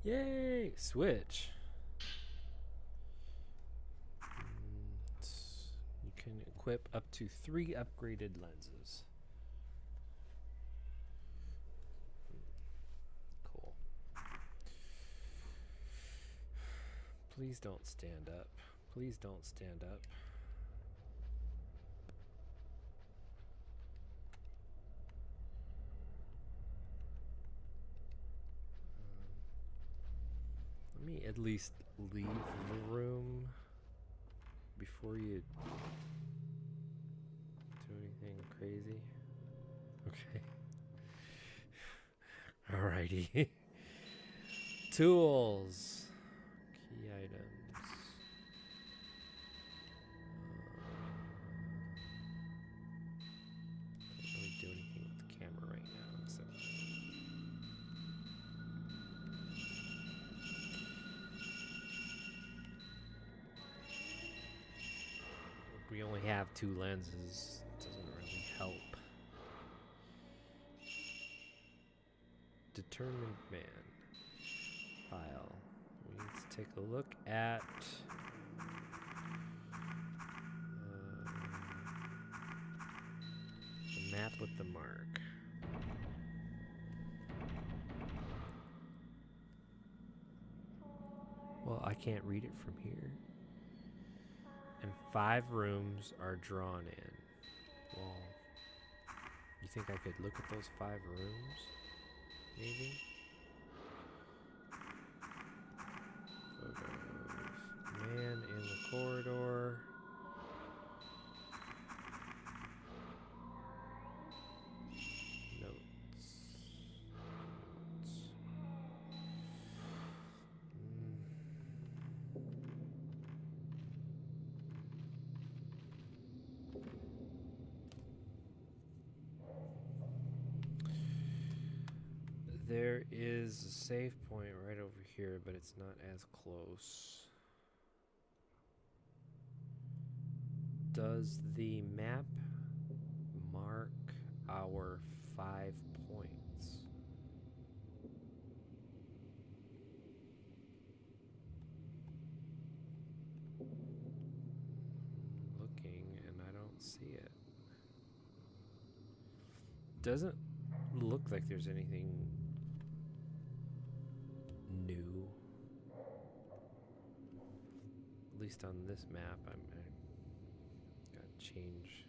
Yay! Switch. You can equip up to 3 upgraded lenses. Cool. Please don't stand up. Please don't stand up. at least leave the room before you do anything crazy? Okay. Alrighty. Tools. Key items. Can't really do anything with the camera right now, except we only have 2 lenses. Doesn't really help. Determined man. File. We need to take a look at the map with the mark. Well, I can't read it from here. And 5 rooms are drawn in. Well, you think I could look at those 5 rooms? Maybe? Photos. Man in the corridor. Notes. There is a save point right over here, but it's not as close. Does the map mark our 5 points? Looking and I don't see it. Doesn't look like there's anything new. At least on this map, I gotta change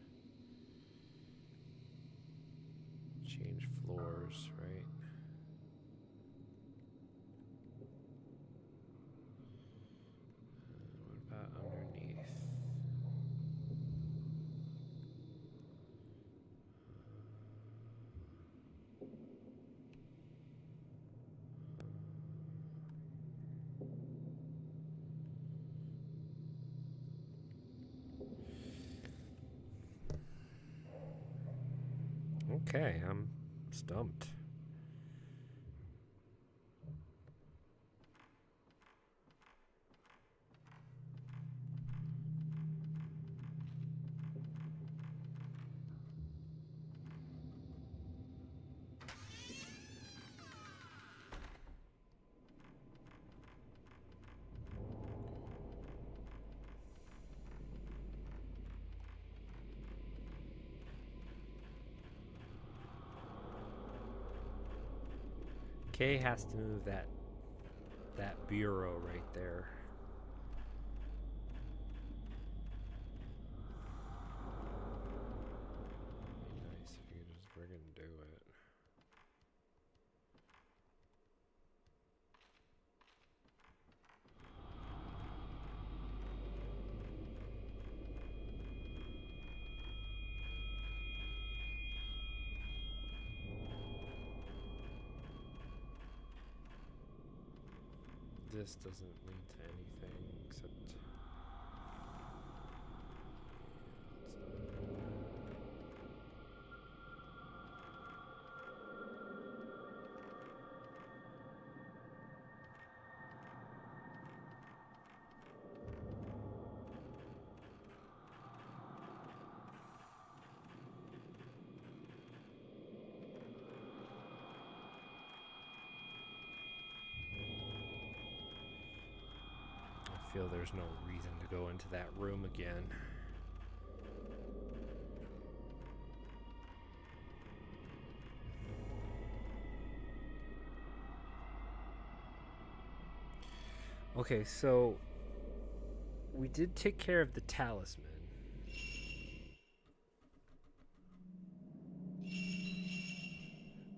floors, right? What about underneath? Okay, I'm stumped. Kay has to move that bureau right there. Be nice if you could just friggin' do it. This doesn't lead to anything except I feel there's no reason to go into that room again. Okay, so we did take care of the talisman.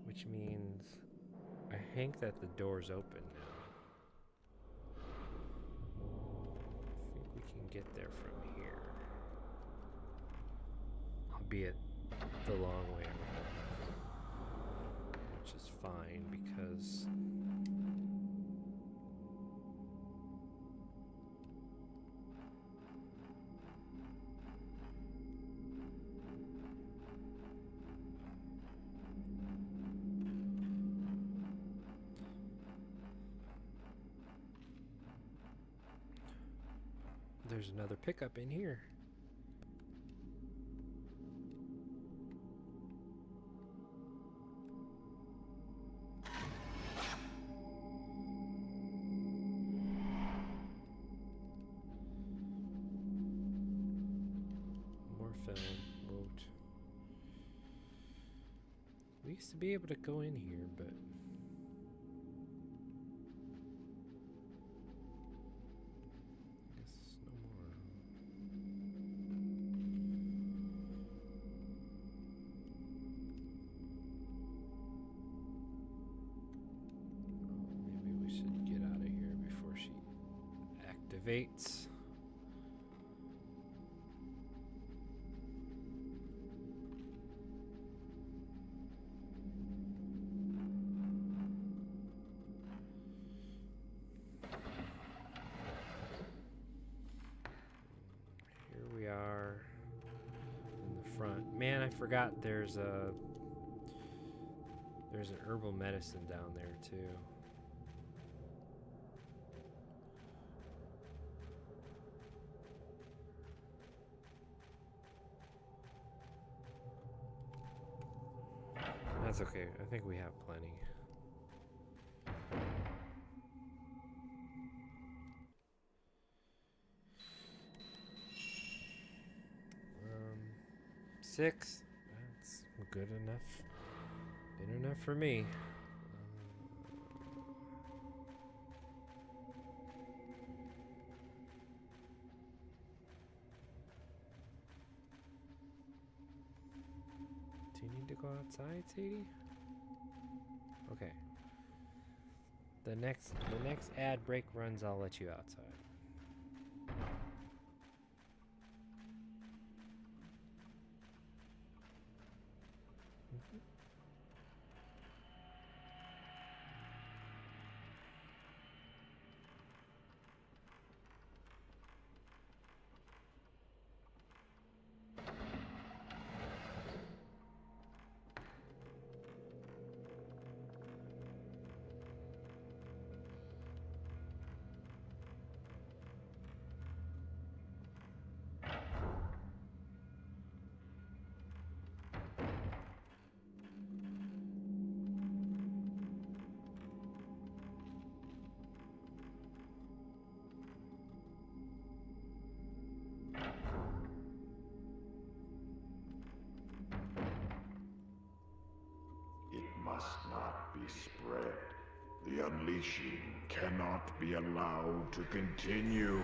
Which means I think that the door's open now. get there from here. Albeit the long way around. Which is fine because there's another pickup in here. More film, woot. We used to be able to go in here, but guess no more. Maybe we should get out of here before she activates. Here we are in the front. Man, I forgot there's an herbal medicine down there too. That's okay. I think we have plenty. Six. That's good enough. Good enough for me. Do you need to go outside, Sadie? Okay. The next ad break runs, I'll let you outside. Must not be spread. The unleashing cannot be allowed to continue.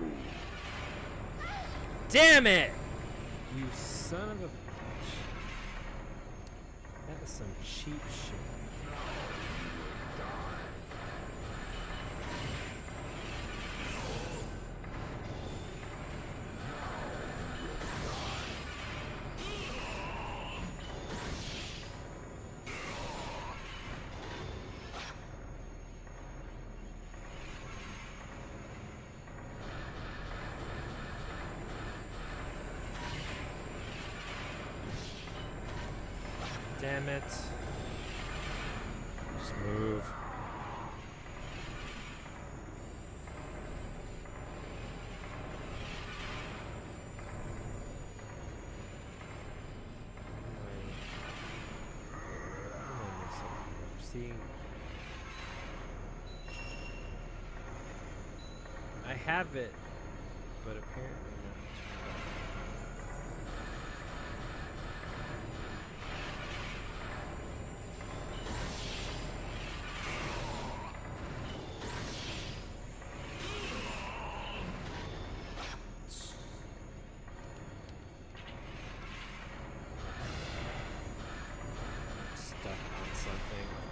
Damn it! You son of a bitch. That is some cheap shit. Damn it. Just move. See, I have it, but apparently not.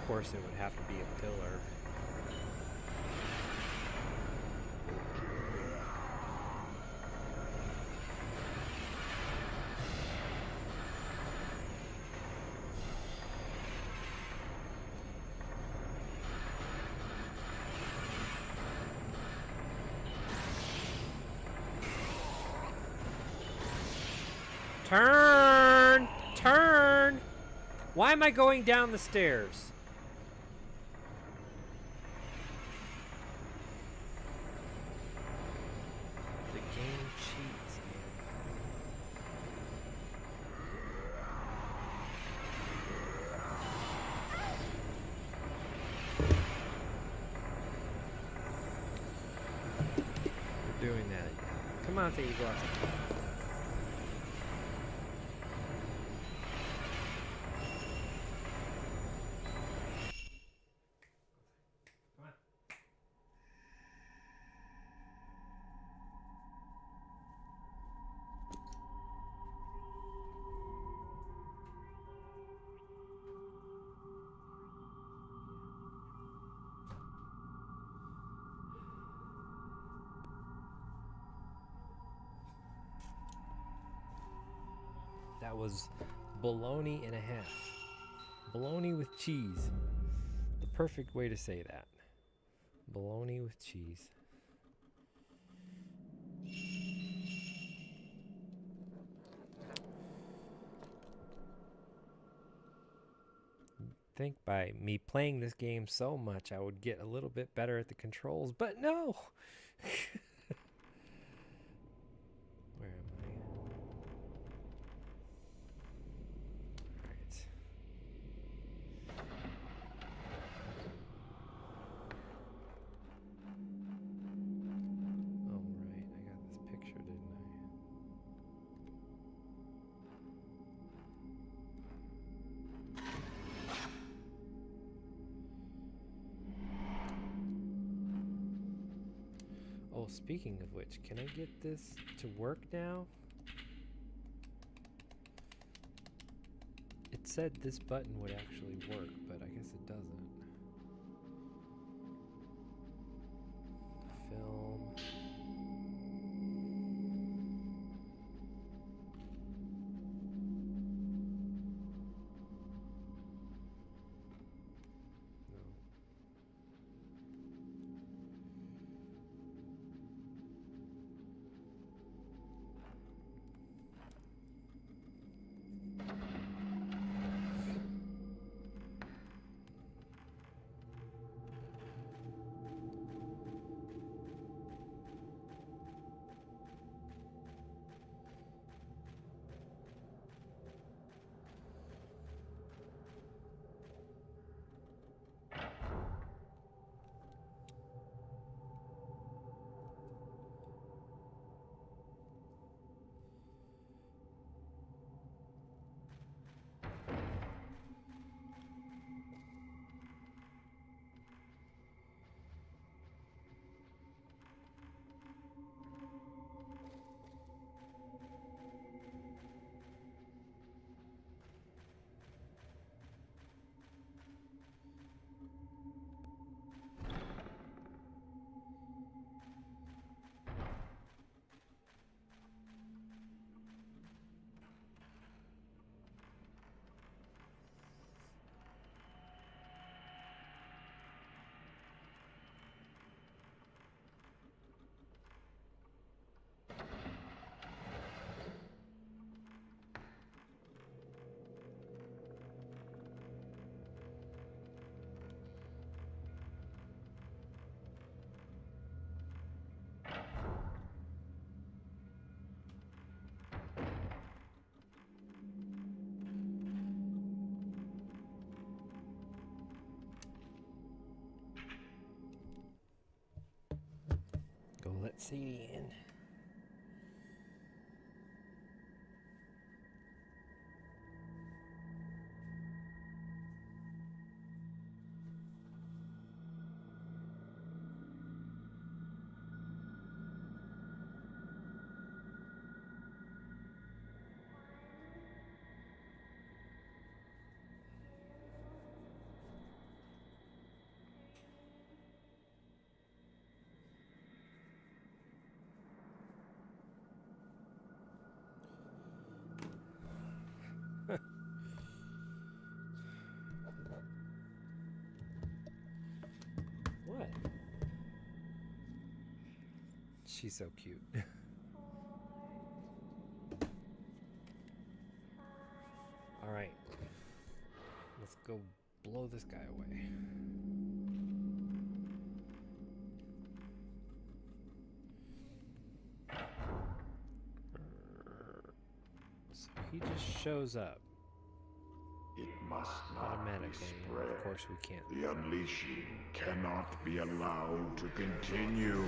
Of course, it would have to be a pillar. Turn! Turn! Why am I going down the stairs? The game cheats, man. We're doing that. Come on, take your glasses. That was bologna and a half. Bologna with cheese. The perfect way to say that. Bologna with cheese. Think by me playing this game so much, I would get a little bit better at the controls, but no! Where am I? Alright. Oh, right. I got this picture, didn't I? Oh, speaking of which, can I get this to work now? It said this button would actually work, but I guess it doesn't. Film. No. Go let Sadie in. What? She's so cute. Alright. Let's go blow this guy away. So he just shows up. It must not Automatically, be and spread. of course we can't. The unleashing cannot be allowed to continue.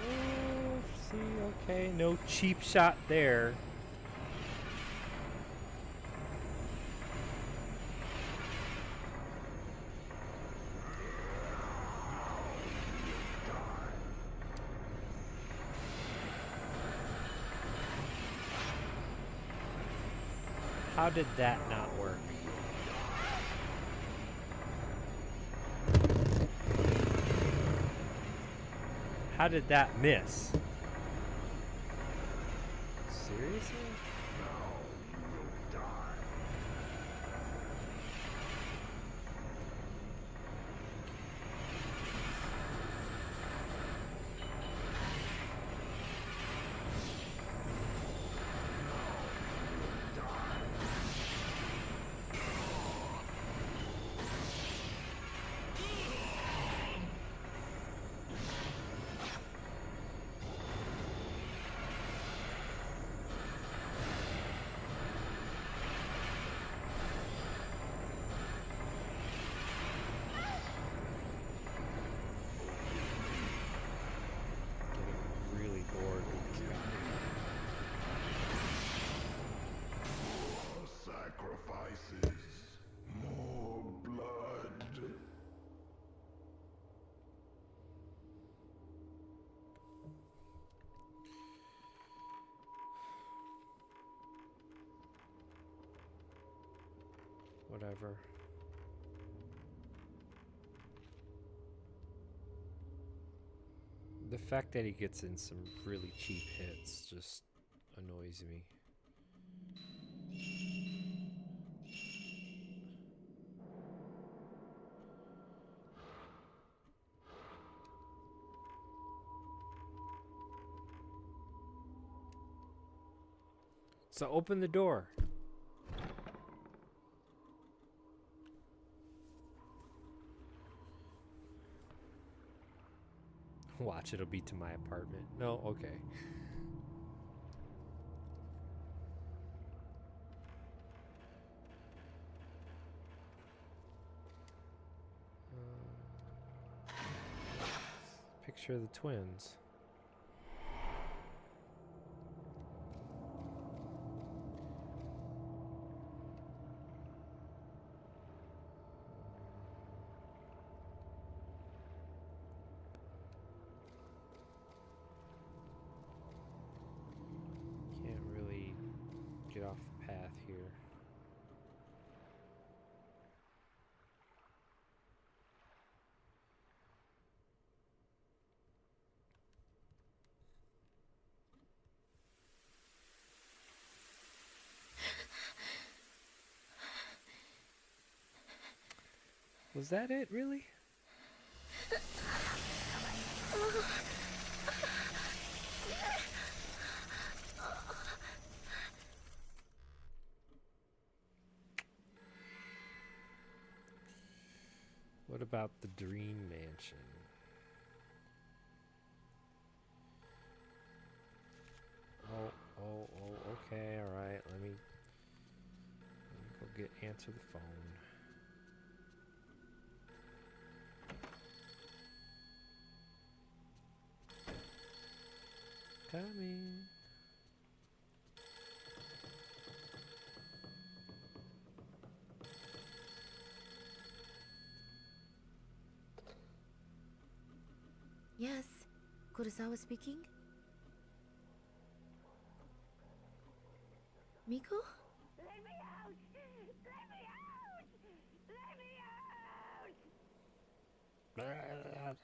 Oh, see, okay, no cheap shot there. How did that not work? How did that miss? Seriously? Getting really bored with this guy. Sacrifices. More blood. Whatever. The fact that he gets in some really cheap hits just annoys me. So open the door. Watch, it'll be to my apartment. No, okay. Picture of the twins. Can't really get off the path here. Was that it, really? What about the Dream Mansion? Oh, okay, alright, let me go answer the phone. Coming. Yes, Kurosawa speaking. Miko? Let me out! Let me out! Let me out!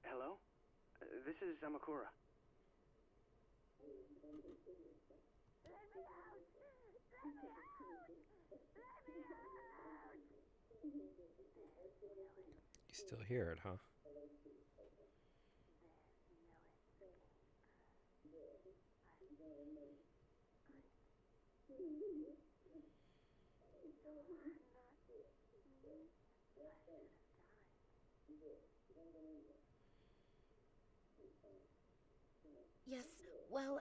Hello? This is Amakura. You still hear it, huh? Yes, well,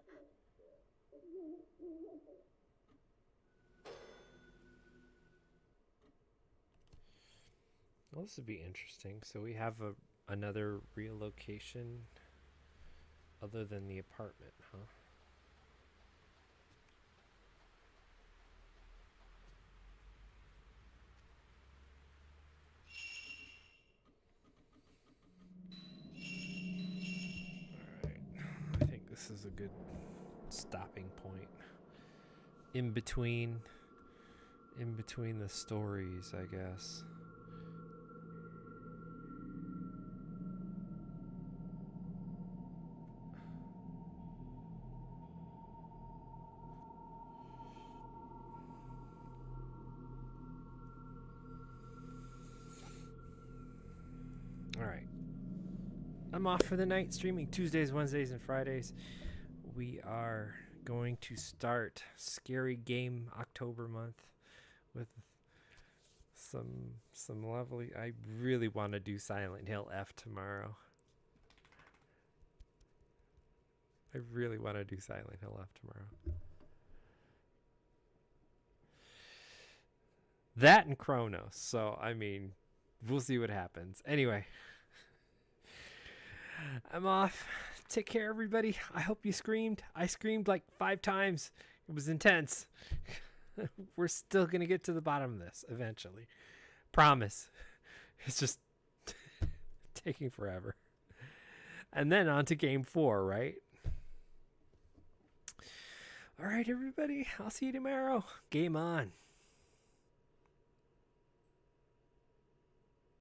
Well, this would be interesting. So we have another real location other than the apartment, huh? Alright. I think this is a good stopping point. In between the stories, I guess. Alright. I'm off for the night, streaming Tuesdays, Wednesdays, and Fridays. We are going to start Scary Game October month with some lovely. I really want to do Silent Hill F tomorrow. I really want to do Silent Hill F tomorrow. That and Chronos. So, I mean, we'll see what happens. Anyway, I'm off. Take care, everybody. I hope you screamed. I screamed like 5 times. It was intense. We're still going to get to the bottom of this eventually. Promise. It's just taking forever. And then on to game 4, right? All right, everybody. I'll see you tomorrow. Game on.